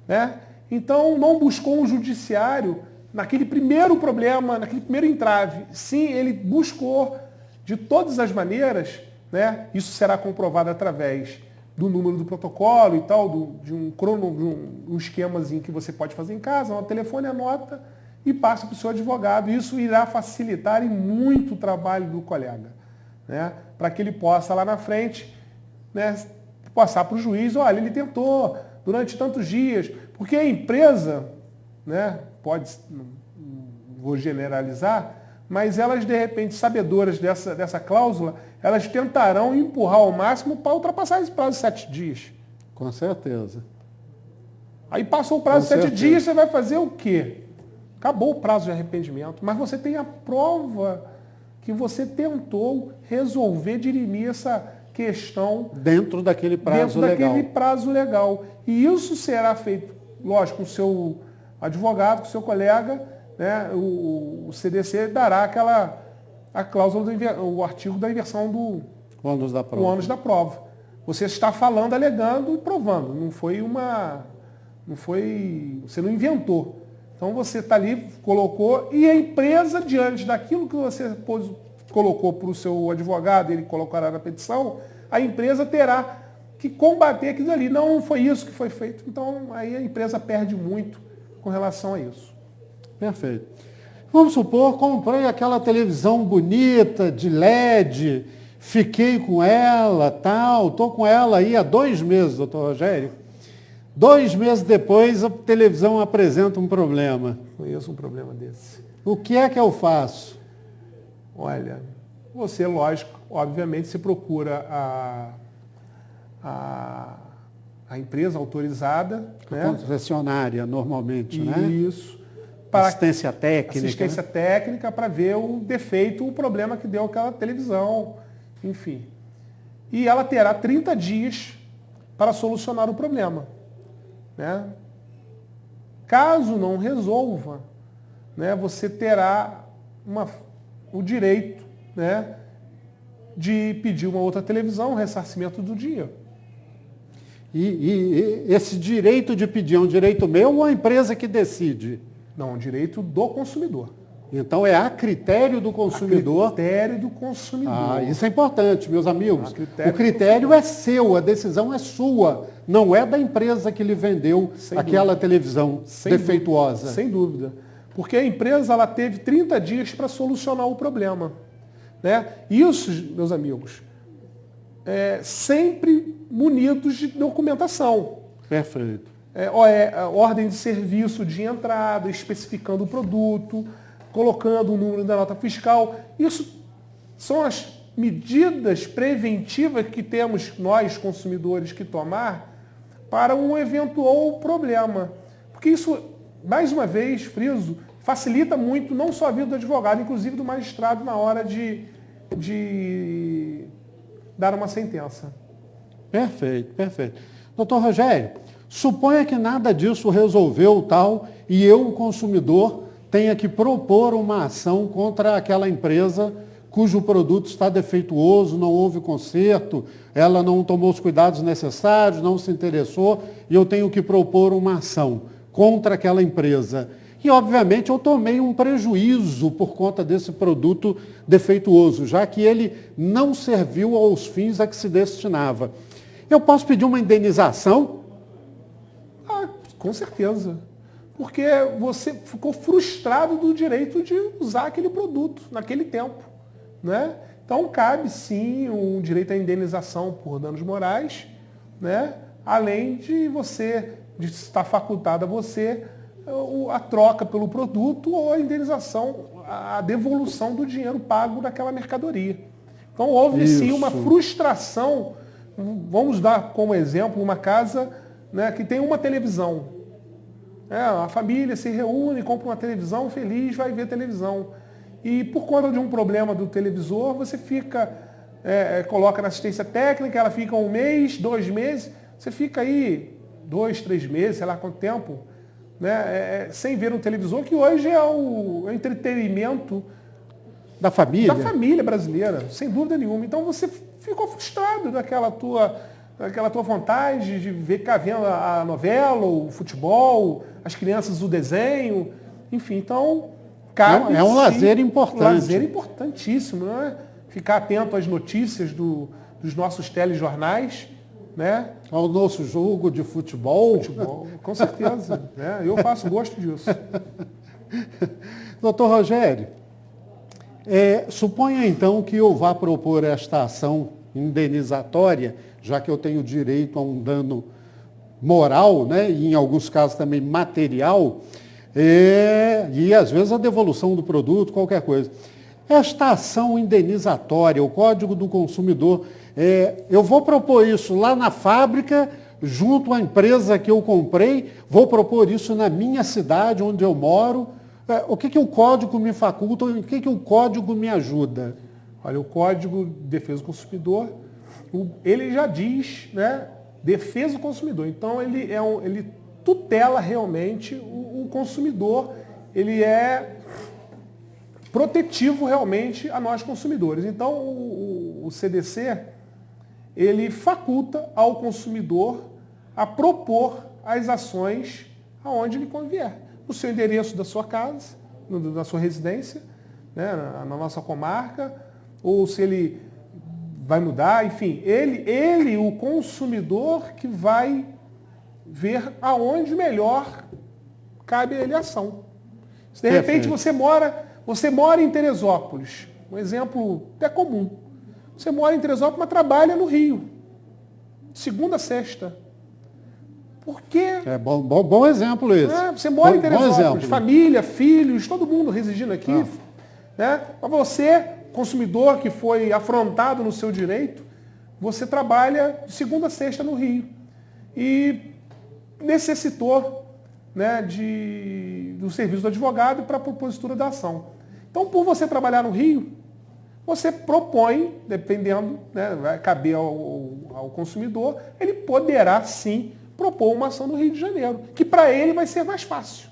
Speaker 2: né? Então não buscou um judiciário naquele primeiro problema, naquele primeiro entrave. Sim, ele buscou de todas as maneiras, né? Isso será comprovado através do número do protocolo e tal, de um esquemazinho que você pode fazer em casa, um telefone, anota e passa para o seu advogado. Isso irá facilitar e muito o trabalho do colega, né? Para que ele possa lá na frente, né, passar para o juiz, olha, ele tentou durante tantos dias, porque a empresa, né, não vou generalizar, mas elas de repente, sabedoras dessa cláusula, elas tentarão empurrar ao máximo para ultrapassar esse prazo de 7 dias.
Speaker 1: Com certeza.
Speaker 2: Aí passou o prazo de 7 dias, você vai fazer o quê? Acabou o prazo de arrependimento, mas você tem a prova que você tentou resolver, dirimir essa questão
Speaker 1: dentro daquele prazo
Speaker 2: legal. E isso será feito, lógico, com o seu advogado, com o seu colega, né? O CDC dará a cláusula, o artigo da inversão do ônus da prova. Você está falando, alegando e provando. Você não inventou. Então você está ali, colocou, e a empresa, diante daquilo que você colocou para o seu advogado, ele colocará na petição, a empresa terá que combater aquilo ali. Não foi isso que foi feito. Então aí a empresa perde muito com relação a isso.
Speaker 1: Perfeito. Vamos supor, comprei aquela televisão bonita, de LED, fiquei com ela, estou com ela aí há 2 meses, doutor Rogério. 2 meses depois, a televisão apresenta um problema.
Speaker 2: Conheço um problema desse.
Speaker 1: O que é que eu faço?
Speaker 2: Olha, você, lógico, obviamente, se procura a empresa autorizada.
Speaker 1: A concessionária, normalmente,
Speaker 2: isso,
Speaker 1: né?
Speaker 2: Isso.
Speaker 1: Assistência técnica.
Speaker 2: Assistência técnica para ver o defeito, o problema que deu aquela televisão, enfim. E ela terá 30 dias para solucionar o problema, né? Caso não resolva, né, você terá o direito, né, de pedir uma outra televisão, ressarcimento do dinheiro.
Speaker 1: E esse direito de pedir é um direito meu ou a empresa que decide?
Speaker 2: Não, direito do consumidor.
Speaker 1: Então é a critério do consumidor.
Speaker 2: A critério do consumidor.
Speaker 1: Isso é importante, meus amigos. O critério é seu, a decisão é sua. Não é da empresa que lhe vendeu aquela televisão defeituosa.
Speaker 2: Sem dúvida. Porque a empresa ela teve 30 dias para solucionar o problema, né? Isso, meus amigos, sempre munidos de documentação.
Speaker 1: Perfeito.
Speaker 2: Ordem de serviço de entrada, especificando o produto, colocando o número da nota fiscal. Isso são as medidas preventivas que temos nós, consumidores, que tomar para um eventual problema. Porque isso, mais uma vez, friso, facilita muito não só a vida do advogado, inclusive do magistrado na hora de dar uma sentença.
Speaker 1: Perfeito, perfeito. Doutor Rogério, suponha que nada disso resolveu tal e eu, o consumidor, tenha que propor uma ação contra aquela empresa cujo produto está defeituoso, não houve conserto, ela não tomou os cuidados necessários, não se interessou, e eu tenho que propor uma ação contra aquela empresa. E, obviamente, eu tomei um prejuízo por conta desse produto defeituoso, já que ele não serviu aos fins a que se destinava. Eu posso pedir uma indenização?
Speaker 2: Ah, com certeza. Porque você ficou frustrado do direito de usar aquele produto naquele tempo, né? Então, cabe sim um direito à indenização por danos morais, né? Além de estar facultado a você a troca pelo produto ou a indenização, a devolução do dinheiro pago naquela mercadoria. Então, houve sim uma frustração. Vamos dar como exemplo uma casa, né, que tem uma televisão. A família se reúne, compra uma televisão, feliz, vai ver televisão. E por conta de um problema do televisor, você coloca na assistência técnica, ela fica 1 mês, 2 meses, você fica aí 2, 3 meses, sei lá quanto tempo, né, sem ver um televisor, que hoje é o entretenimento
Speaker 1: da família
Speaker 2: brasileira, sem dúvida nenhuma. Então você ficou frustrado daquela tua vontade de ficar vendo a novela, o futebol, as crianças o desenho, enfim, então cabe
Speaker 1: é um lazer importante.
Speaker 2: Um lazer importantíssimo, né? Ficar atento às notícias dos nossos telejornais, né?
Speaker 1: Ao nosso jogo de futebol.
Speaker 2: Com certeza. Né? Eu faço gosto disso.
Speaker 1: Doutor Rogério, suponha então que eu vá propor esta ação indenizatória, já que eu tenho direito a um dano moral, né? E em alguns casos também material, e às vezes a devolução do produto, qualquer coisa. Esta ação indenizatória, o Código do Consumidor, eu vou propor isso lá na fábrica, junto à empresa que eu comprei, vou propor isso na minha cidade, onde eu moro. O que o Código me faculta, o que o Código me ajuda?
Speaker 2: Olha, o Código de Defesa do Consumidor, ele já diz, né, defesa do consumidor. Então, ele tutela realmente o consumidor, ele é protetivo realmente a nós consumidores. Então, o CDC, ele faculta ao consumidor a propor as ações aonde lhe convier. No seu endereço da sua casa, da sua residência, né, na nossa comarca, ou se ele vai mudar, enfim, ele, o consumidor, que vai ver aonde melhor cabe a ele a ação. Se de repente você mora em Teresópolis, um exemplo até comum. Você mora em Teresópolis, mas trabalha no Rio, segunda a sexta. Por quê?
Speaker 1: Bom exemplo esse.
Speaker 2: Você mora em Teresópolis, família, filhos, todo mundo residindo aqui. Né? Mas você, consumidor que foi afrontado no seu direito, você trabalha de segunda a sexta no Rio. E necessitou, né, do serviço do advogado para a propositura da ação. Então, por você trabalhar no Rio, você propõe, dependendo, né, vai caber ao consumidor, ele poderá sim propor uma ação no Rio de Janeiro, que para ele vai ser mais fácil.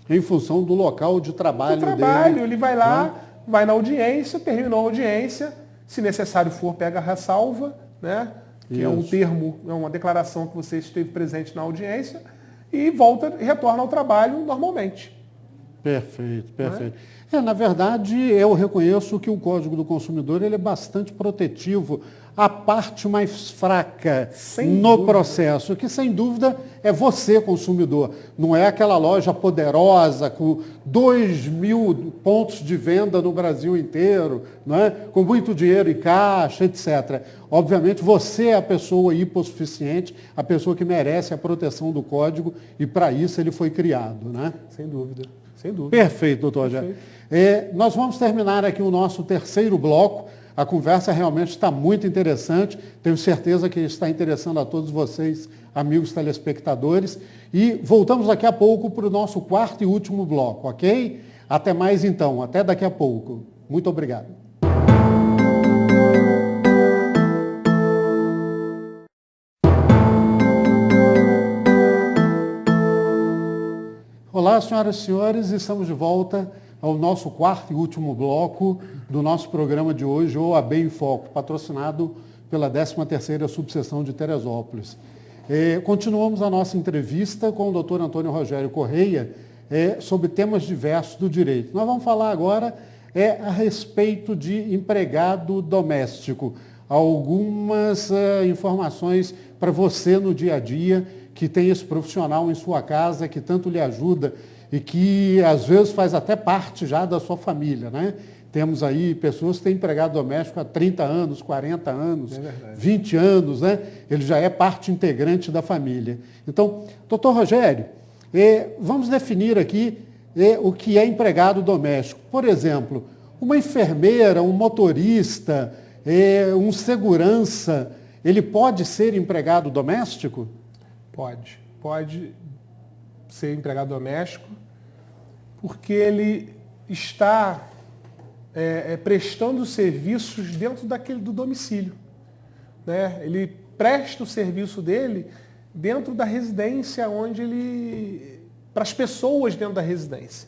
Speaker 1: Em função do local de trabalho dele.
Speaker 2: Ele vai lá, vai na audiência, terminou a audiência, se necessário for, pega a ressalva, né? Que é um termo, é uma declaração que você esteve presente na audiência, e retorna ao trabalho normalmente.
Speaker 1: Perfeito. Na verdade, eu reconheço que o Código do Consumidor ele é bastante protetivo à parte mais fraca no processo, que sem dúvida é você, consumidor. Não é aquela loja poderosa com 2.000 pontos de venda no Brasil inteiro, não é? Com muito dinheiro em caixa, etc. Obviamente, você é a pessoa hipossuficiente, a pessoa que merece a proteção do Código, e para isso ele foi criado, né?
Speaker 2: Sem dúvida.
Speaker 1: Perfeito, doutor Rogério. Nós vamos terminar aqui o nosso terceiro bloco. A conversa realmente está muito interessante. Tenho certeza que está interessando a todos vocês, amigos telespectadores. E voltamos daqui a pouco para o nosso quarto e último bloco, ok? Até mais então, até daqui a pouco. Muito obrigado. Olá, senhoras e senhores, estamos de volta ao nosso quarto e último bloco do nosso programa de hoje, o OAB em Foco, patrocinado pela 13ª Subseção de Teresópolis. Continuamos a nossa entrevista com o Dr. Antônio Rogério Correia, sobre temas diversos do direito. Nós vamos falar agora a respeito de empregado doméstico. Algumas informações para você no dia a dia, que tem esse profissional em sua casa, que tanto lhe ajuda e que às vezes faz até parte já da sua família, né? Temos aí pessoas que têm empregado doméstico há 30 anos, 40 anos, 20 anos, né? Ele já é parte integrante da família. Então, doutor Rogério, vamos definir aqui o que é empregado doméstico. Por exemplo, uma enfermeira, um motorista, um segurança, ele pode ser empregado doméstico?
Speaker 2: Pode ser empregado doméstico, porque ele está prestando serviços dentro do domicílio, né? Ele presta o serviço dele dentro da residência, para as pessoas dentro da residência,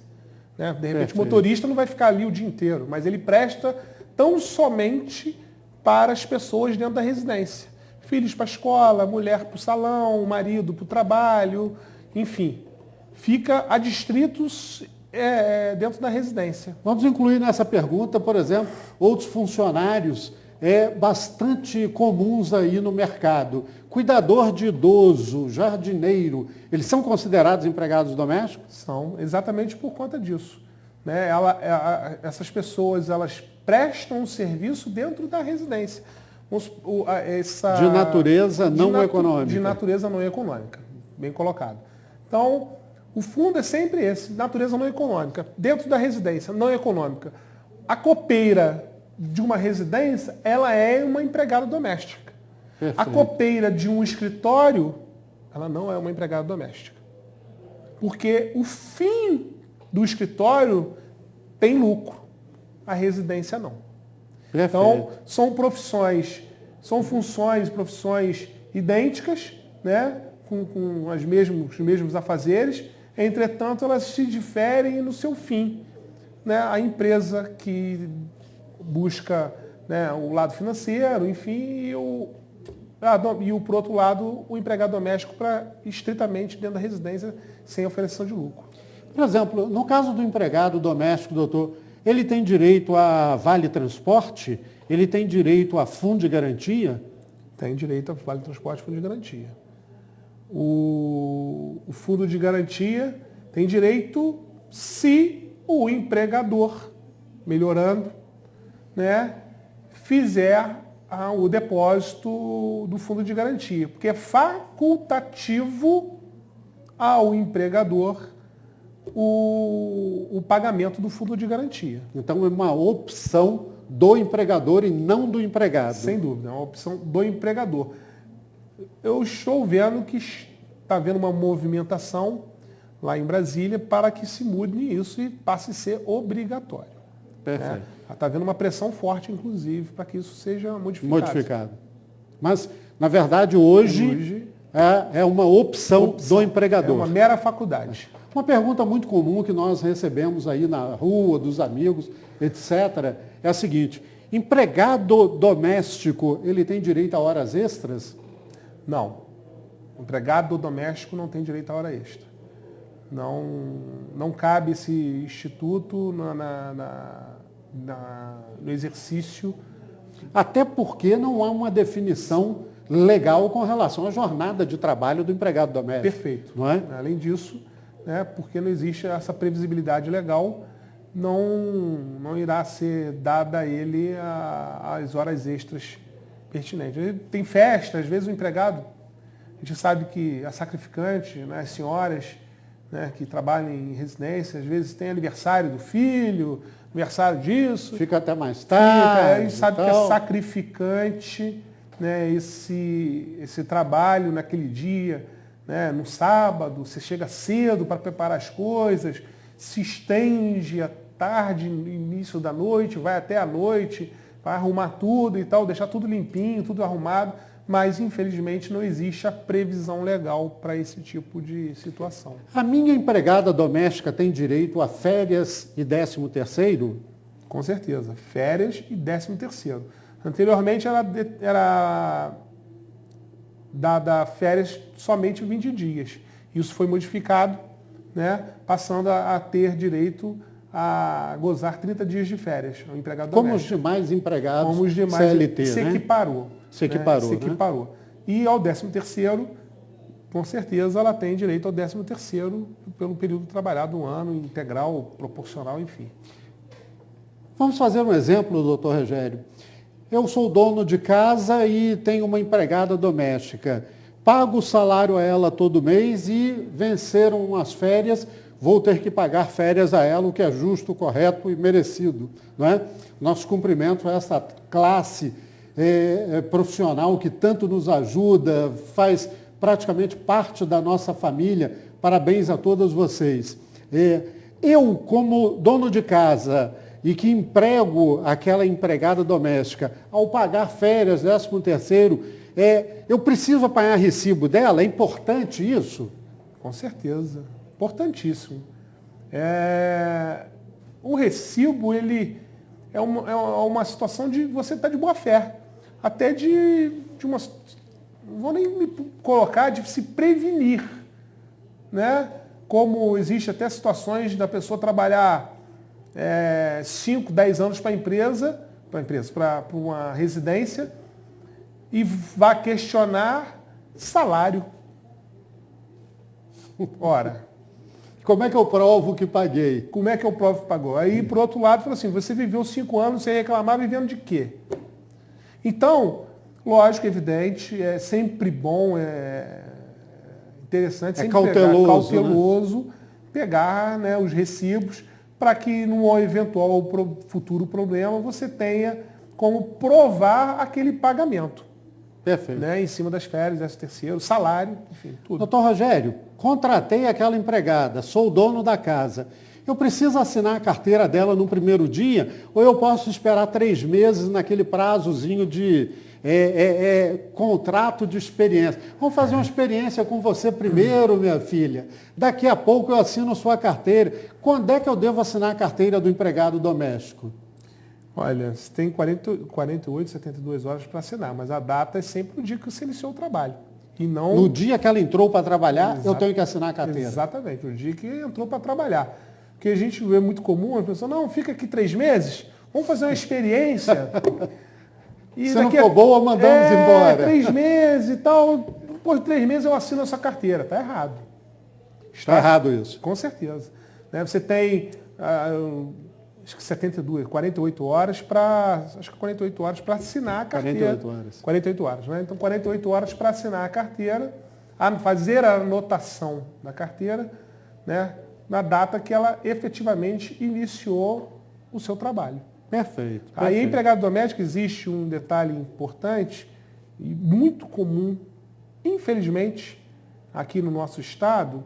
Speaker 2: né? De repente, o motorista não vai ficar ali o dia inteiro, mas ele presta tão somente para as pessoas dentro da residência. Filhos para a escola, mulher para o salão, marido para o trabalho, enfim. Fica adstritos dentro da residência.
Speaker 1: Vamos incluir nessa pergunta, por exemplo, outros funcionários bastante comuns aí no mercado. Cuidador de idoso, jardineiro, eles são considerados empregados domésticos?
Speaker 2: São, exatamente por conta disso, né? Essas pessoas, elas prestam um serviço dentro da residência.
Speaker 1: De natureza não econômica.
Speaker 2: De natureza não econômica, bem colocado. Então, o fundo é sempre esse, natureza não econômica, dentro da residência não econômica. A copeira de uma residência, ela é uma empregada doméstica. Perfeito. A copeira de um escritório, ela não é uma empregada doméstica. Porque o fim do escritório tem lucro, a residência não.
Speaker 1: Perfeito.
Speaker 2: Então, são profissões idênticas, né? com os mesmos afazeres, entretanto, elas se diferem no seu fim, né? A empresa que busca, né, o lado financeiro, enfim, por outro lado, o empregado doméstico para estritamente dentro da residência, sem ofereção de lucro.
Speaker 1: Por exemplo, no caso do empregado doméstico, doutor, ele tem direito a vale transporte? Ele tem direito a fundo de garantia?
Speaker 2: Tem direito a vale transporte e fundo de garantia. O fundo de garantia tem direito se o empregador, melhorando, né, fizer o depósito do fundo de garantia, porque é facultativo ao empregador o pagamento do fundo de garantia.
Speaker 1: Então é uma opção do empregador e não do empregado.
Speaker 2: Sem dúvida, é uma opção do empregador. Eu estou vendo que está havendo uma movimentação lá em Brasília para que se mude isso e passe a ser obrigatório.
Speaker 1: Perfeito.
Speaker 2: Está havendo uma pressão forte, inclusive, para que isso seja modificado.
Speaker 1: Mas, na verdade, hoje é uma opção do empregador.
Speaker 2: É uma mera faculdade.
Speaker 1: Uma pergunta muito comum que nós recebemos aí na rua, dos amigos, etc., é a seguinte: empregado doméstico, ele tem direito a horas extras?
Speaker 2: Não. Empregado doméstico não tem direito a hora extra. Não cabe esse instituto no exercício.
Speaker 1: Até porque não há uma definição legal com relação à jornada de trabalho do empregado doméstico.
Speaker 2: Perfeito.
Speaker 1: Não é?
Speaker 2: Além disso, né, porque não existe essa previsibilidade legal, não irá ser dada a ele as horas extras pertinentes. Ele tem festa, às vezes o empregado, a gente sabe que a sacrificante, né, as senhoras, né, que trabalham em residência, às vezes tem aniversário do filho, aniversário disso.
Speaker 1: Fica até mais tarde.
Speaker 2: A gente sabe que é sacrificante, né, esse trabalho naquele dia, né, no sábado, você chega cedo para preparar as coisas, se estende à tarde, no início da noite, vai até a noite, vai arrumar tudo e tal, deixar tudo limpinho, tudo arrumado, mas infelizmente não existe a previsão legal para esse tipo de situação.
Speaker 1: A minha empregada doméstica tem direito a férias e 13º?
Speaker 2: Com certeza, férias e 13º. Anteriormente era dada férias somente 20 dias. Isso foi modificado né, passando a ter direito a gozar 30 dias de férias, o empregado
Speaker 1: Como
Speaker 2: doméstico.
Speaker 1: os demais empregados
Speaker 2: Como os demais,
Speaker 1: CLT,
Speaker 2: se
Speaker 1: né?
Speaker 2: equiparou.
Speaker 1: Se equiparou,
Speaker 2: Se equiparou. E ao 13º, com certeza ela tem direito ao 13º pelo período trabalhado, um ano, integral, proporcional, enfim.
Speaker 1: Vamos fazer um exemplo, doutor Rogério. Eu sou dono de casa e tenho uma empregada doméstica. Pago o salário a ela todo mês e venceram as férias, vou ter que pagar férias a ela, o que é justo, correto e merecido. Não é? Nosso cumprimento a essa classe profissional que tanto nos ajuda, faz praticamente parte da nossa família. Parabéns a todos vocês. Eu, como dono de casa e que emprego aquela empregada doméstica, ao pagar férias, 13º, eu preciso apanhar recibo dela? É importante isso?
Speaker 2: Com certeza. Importantíssimo. O recibo, ele é uma situação de você estar de boa fé. Até de uma... Não vou nem me colocar de se prevenir. Né? Como existe até situações da pessoa trabalhar 5, 10 anos para uma residência e vá questionar salário. Ora,
Speaker 1: como é que eu provo que paguei?
Speaker 2: Como é que eu provo que pagou? Aí, por outro lado, fala assim, você viveu 5 anos sem reclamar, vivendo de quê? Então, lógico, evidente, é sempre bom, interessante, sempre cauteloso, né? Pegar, né, os recibos, para que num eventual futuro problema você tenha como provar aquele pagamento.
Speaker 1: Perfeito.
Speaker 2: Né, em cima das férias, 13º, salário, enfim, tudo.
Speaker 1: Doutor Rogério, contratei aquela empregada, sou o dono da casa. Eu preciso assinar a carteira dela no primeiro dia ou eu posso esperar 3 meses naquele prazozinho de contrato de experiência? Vamos fazer uma experiência com você primeiro, minha filha. Daqui a pouco eu assino sua carteira. Quando é que eu devo assinar a carteira do empregado doméstico?
Speaker 2: Olha, você tem 48, 72 horas para assinar, mas a data é sempre o dia que você iniciou o trabalho. E não...
Speaker 1: No dia que ela entrou para trabalhar, eu tenho que assinar a carteira.
Speaker 2: Exatamente, o dia que entrou para trabalhar. Porque a gente vê muito comum, as pessoas, não, fica aqui 3 meses, vamos fazer uma experiência. E
Speaker 1: se não for boa, mandamos embora.
Speaker 2: 3 meses e tal, depois de 3 meses eu assino a sua carteira. Está errado.
Speaker 1: Está errado isso.
Speaker 2: Com certeza. Né? Você tem... acho que 48 horas para assinar a carteira.
Speaker 1: 48 horas.
Speaker 2: 48 horas, né? Então, 48 horas para assinar a carteira, fazer a anotação da carteira, né? Na data que ela efetivamente iniciou o seu trabalho.
Speaker 1: Perfeito.
Speaker 2: Aí, empregado doméstico, existe um detalhe importante e muito comum, infelizmente, aqui no nosso estado,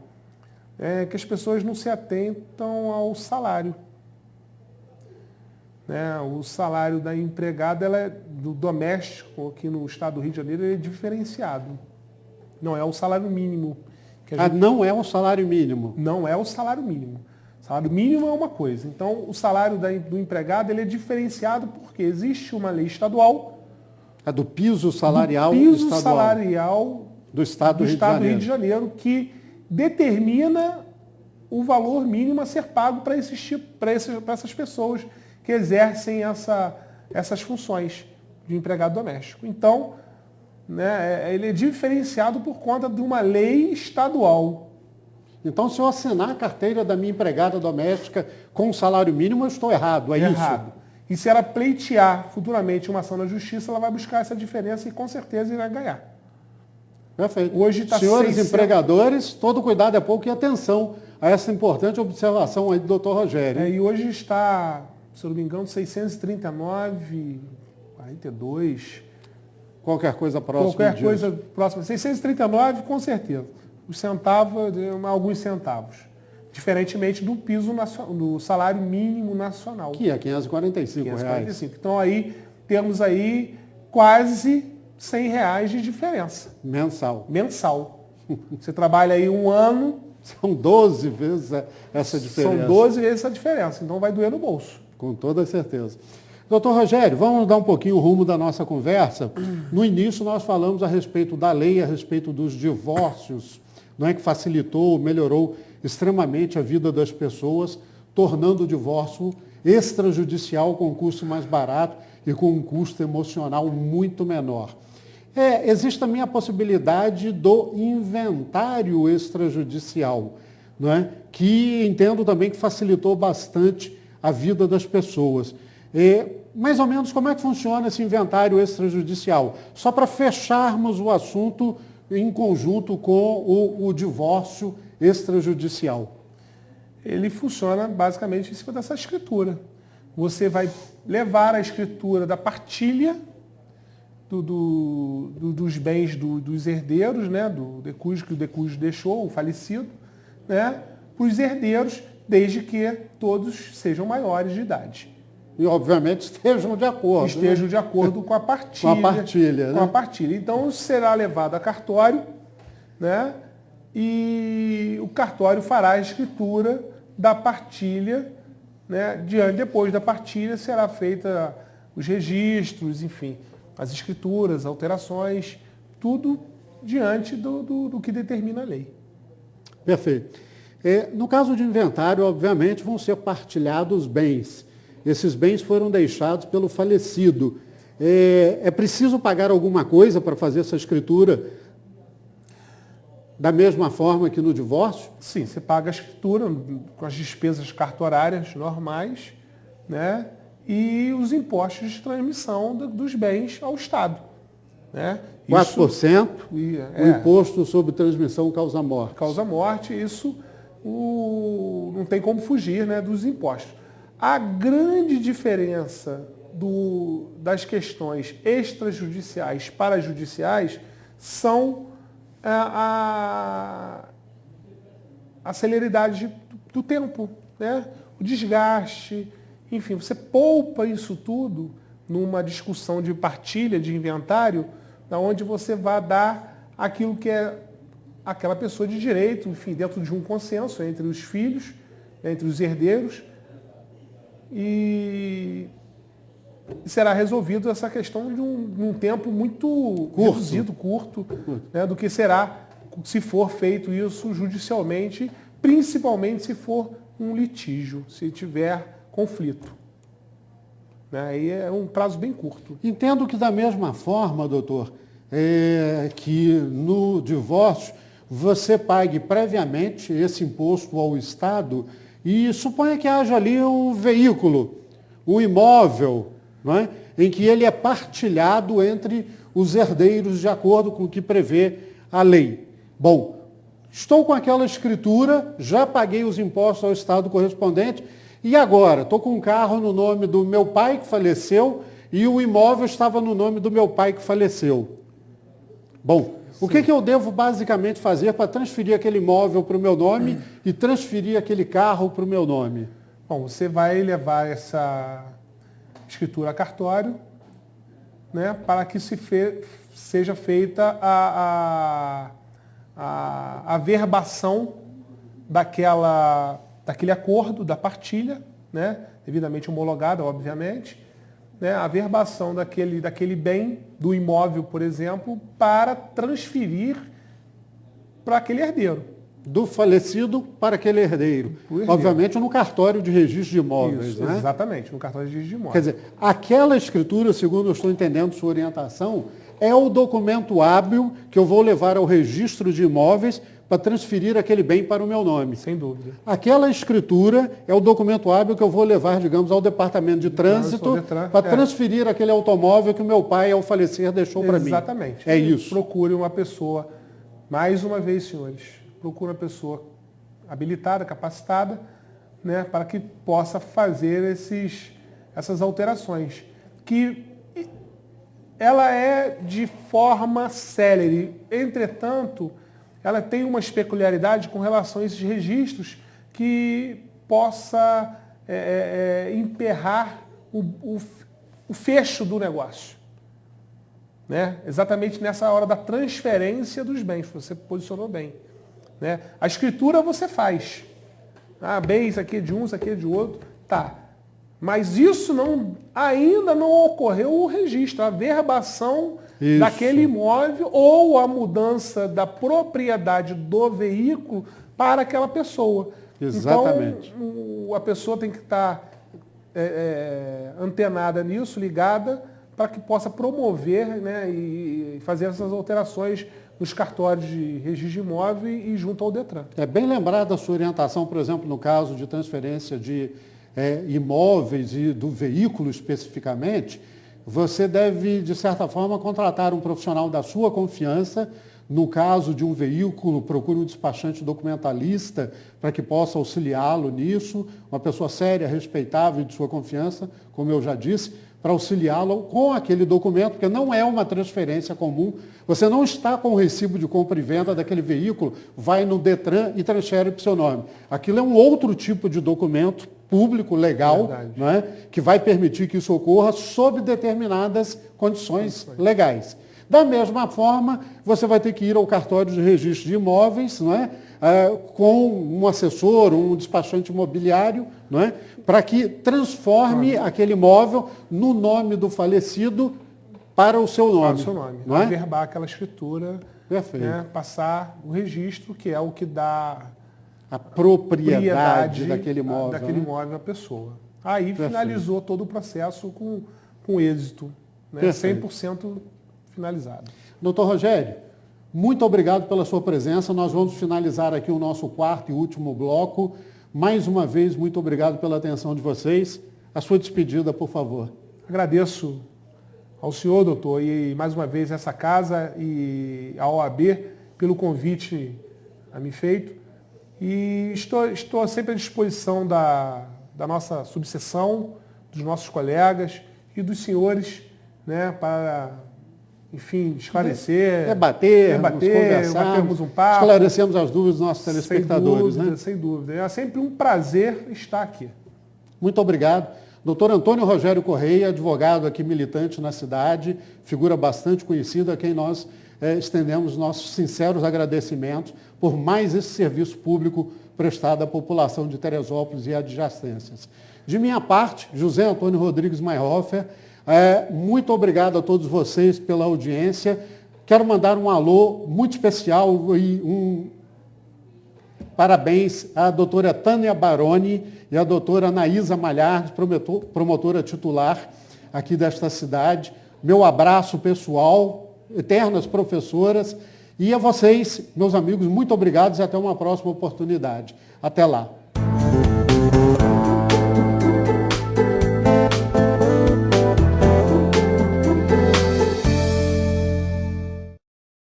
Speaker 2: que as pessoas não se atentam ao salário. Né? O salário da empregada, do doméstico aqui no estado do Rio de Janeiro, ele é diferenciado. Não é o salário mínimo.
Speaker 1: Não é o salário mínimo?
Speaker 2: Não é o salário mínimo. O salário mínimo é uma coisa. Então, o salário do empregado ele é diferenciado porque existe uma lei estadual.
Speaker 1: É do piso salarial
Speaker 2: do Estado do Rio de Janeiro, que determina o valor mínimo a ser pago para essas pessoas que exercem essas funções de empregado doméstico. Então, né, ele é diferenciado por conta de uma lei estadual.
Speaker 1: Então, se eu assinar a carteira da minha empregada doméstica com salário mínimo, eu estou errado, isso?
Speaker 2: E se ela pleitear futuramente uma ação na justiça, ela vai buscar essa diferença e com certeza irá ganhar.
Speaker 1: Perfeito.
Speaker 2: Hoje tá
Speaker 1: Senhores empregadores, todo cuidado é pouco e atenção a essa importante observação aí do doutor Rogério.
Speaker 2: E hoje está, se eu não me engano, 639,42.
Speaker 1: Qualquer coisa próxima.
Speaker 2: Qualquer coisa próxima. 639, com certeza. Os centavos, alguns centavos. Diferentemente do piso do salário mínimo nacional.
Speaker 1: Que é R$545.
Speaker 2: Então aí temos aí quase R$100 de diferença.
Speaker 1: Mensal.
Speaker 2: Você trabalha aí um ano.
Speaker 1: São 12 vezes essa diferença.
Speaker 2: São 12 vezes essa diferença. Então vai doer no bolso.
Speaker 1: Com toda certeza. Doutor Rogério, vamos dar um pouquinho o rumo da nossa conversa. No início nós falamos a respeito da lei, a respeito dos divórcios, não é que facilitou, melhorou extremamente a vida das pessoas, tornando o divórcio extrajudicial com um custo mais barato e com um custo emocional muito menor. Existe também a possibilidade do inventário extrajudicial, não é? Que entendo também que facilitou bastante a vida das pessoas. Mais ou menos como é que funciona esse inventário extrajudicial? Só para fecharmos o assunto em conjunto com o divórcio extrajudicial.
Speaker 2: Ele funciona basicamente em cima dessa escritura. Você vai levar a escritura da partilha dos bens dos herdeiros, né, do decúgio que o decúgio deixou, o falecido, né, para os herdeiros, desde que todos sejam maiores de idade.
Speaker 1: E, obviamente, estejam de acordo.
Speaker 2: Estejam, né, de acordo com a partilha.
Speaker 1: Com a partilha, né?
Speaker 2: Com a partilha. Então, será levado a cartório, né, e o cartório fará a escritura da partilha, né, depois da partilha será feita os registros, enfim, as escrituras, alterações, tudo diante do que determina a lei.
Speaker 1: Perfeito. No caso de inventário, obviamente, vão ser partilhados bens. Esses bens foram deixados pelo falecido. É preciso pagar alguma coisa para fazer essa escritura da mesma forma que no divórcio?
Speaker 2: Sim, você paga a escritura com as despesas cartorárias normais, né? E os impostos de transmissão dos bens ao Estado. Né?
Speaker 1: 4%, o imposto sobre transmissão causa-morte.
Speaker 2: Causa-morte, isso não tem como fugir, né, dos impostos. A grande diferença das questões extrajudiciais para judiciais são a celeridade do tempo, né? O desgaste, enfim, você poupa isso tudo numa discussão de partilha, de inventário, onde você vai dar aquilo que é aquela pessoa de direito, enfim, dentro de um consenso entre os filhos, entre os herdeiros, e será resolvido essa questão de um tempo muito reduzido, curto, né, do que será se for feito isso judicialmente, principalmente se for um litígio, se tiver conflito. Aí é um prazo bem curto.
Speaker 1: Entendo que da mesma forma, doutor, que no divórcio você pague previamente esse imposto ao Estado e suponha que haja ali um veículo, um imóvel, não é? Em que ele é partilhado entre os herdeiros de acordo com o que prevê a lei. Bom, estou com aquela escritura, já paguei os impostos ao Estado correspondente e agora estou com um carro no nome do meu pai que faleceu e o imóvel estava no nome do meu pai que faleceu. Bom, o que eu devo basicamente fazer para transferir aquele imóvel para o meu nome e transferir aquele carro para o meu nome?
Speaker 2: Bom, você vai levar essa escritura a cartório, né, para que seja feita a verbação daquele acordo, da partilha, né, devidamente homologada, obviamente, né, a verbação daquele bem, do imóvel, por exemplo, para transferir para aquele herdeiro.
Speaker 1: Do falecido para aquele herdeiro. Obviamente no cartório de registro de imóveis.
Speaker 2: Isso,
Speaker 1: né?
Speaker 2: Exatamente, no cartório de registro de
Speaker 1: Quer
Speaker 2: imóveis.
Speaker 1: dizer, aquela escritura, segundo eu estou entendendo sua orientação, é o documento hábil que eu vou levar ao registro de imóveis para transferir aquele bem para o meu nome.
Speaker 2: Sem dúvida.
Speaker 1: Aquela escritura é o documento hábil que eu vou levar, digamos, ao departamento de trânsito para transferir aquele automóvel que o meu pai, ao falecer, deixou para mim.
Speaker 2: Exatamente.
Speaker 1: É isso.
Speaker 2: Procure uma pessoa, mais uma vez, senhores, procure uma pessoa habilitada, capacitada, né, para que possa fazer essas alterações. Que ela é de forma célere, entretanto, ela tem umas peculiaridades com relação a esses registros que possa emperrar o fecho do negócio. Né? Exatamente nessa hora da transferência dos bens, você posicionou bem. Né? A escritura você faz. Bem, isso aqui é de um, isso aqui é de outro. Tá. Mas isso ainda não ocorreu o registro, a verbação daquele imóvel ou a mudança da propriedade do veículo para aquela pessoa.
Speaker 1: Exatamente.
Speaker 2: Então, a pessoa tem que estar antenada nisso, ligada, para que possa promover, né, e fazer essas alterações nos cartórios de registro de imóvel e junto ao Detran.
Speaker 1: É bem lembrada a sua orientação, por exemplo, no caso de transferência de imóveis e do veículo especificamente, você deve, de certa forma, contratar um profissional da sua confiança. No caso de um veículo, procure um despachante documentalista para que possa auxiliá-lo nisso, uma pessoa séria, respeitável e de sua confiança, como eu já disse, para auxiliá-lo com aquele documento, porque não é uma transferência comum. Você não está com o recibo de compra e venda daquele veículo, vai no Detran e transfere para o seu nome. Aquilo é um outro tipo de documento público, legal, não é? Que vai permitir que isso ocorra sob determinadas condições legais. Da mesma forma, você vai ter que ir ao cartório de registro de imóveis, não é? Com um assessor, um despachante imobiliário, não é? Para que transforme aquele imóvel no nome do falecido para o seu nome.
Speaker 2: Para o seu nome.
Speaker 1: Não é?
Speaker 2: Averbar aquela escritura, né? Passar o registro, que é o que dá
Speaker 1: a propriedade daquele imóvel.
Speaker 2: Daquele imóvel à pessoa. Aí finalizou todo o processo com êxito, né? 100% finalizado.
Speaker 1: Doutor Rogério, muito obrigado pela sua presença. Nós vamos finalizar aqui o nosso quarto e último bloco. Mais uma vez, muito obrigado pela atenção de vocês. A sua despedida, por favor.
Speaker 2: Agradeço ao senhor, doutor, e mais uma vez essa casa e a OAB pelo convite a me feito. E estou sempre à disposição da nossa subseção, dos nossos colegas e dos senhores, né, para, enfim, esclarecer,
Speaker 1: debater, conversarmos
Speaker 2: um papo,
Speaker 1: esclarecemos as dúvidas dos nossos telespectadores.
Speaker 2: Sem dúvida. É sempre um prazer estar aqui.
Speaker 1: Muito obrigado. Doutor Antônio Rogério Correia, advogado aqui militante na cidade, figura bastante conhecida, a quem nós estendemos nossos sinceros agradecimentos por mais esse serviço público prestado à população de Teresópolis e adjacências. De minha parte, José Antônio Rodrigues Mayhofer, muito obrigado a todos vocês pela audiência. Quero mandar um alô muito especial e um parabéns à doutora Tânia Baroni e à doutora Anaísa Malhard, promotora titular aqui desta cidade. Meu abraço pessoal, eternas professoras, e a vocês, meus amigos, muito obrigados e até uma próxima oportunidade. Até lá.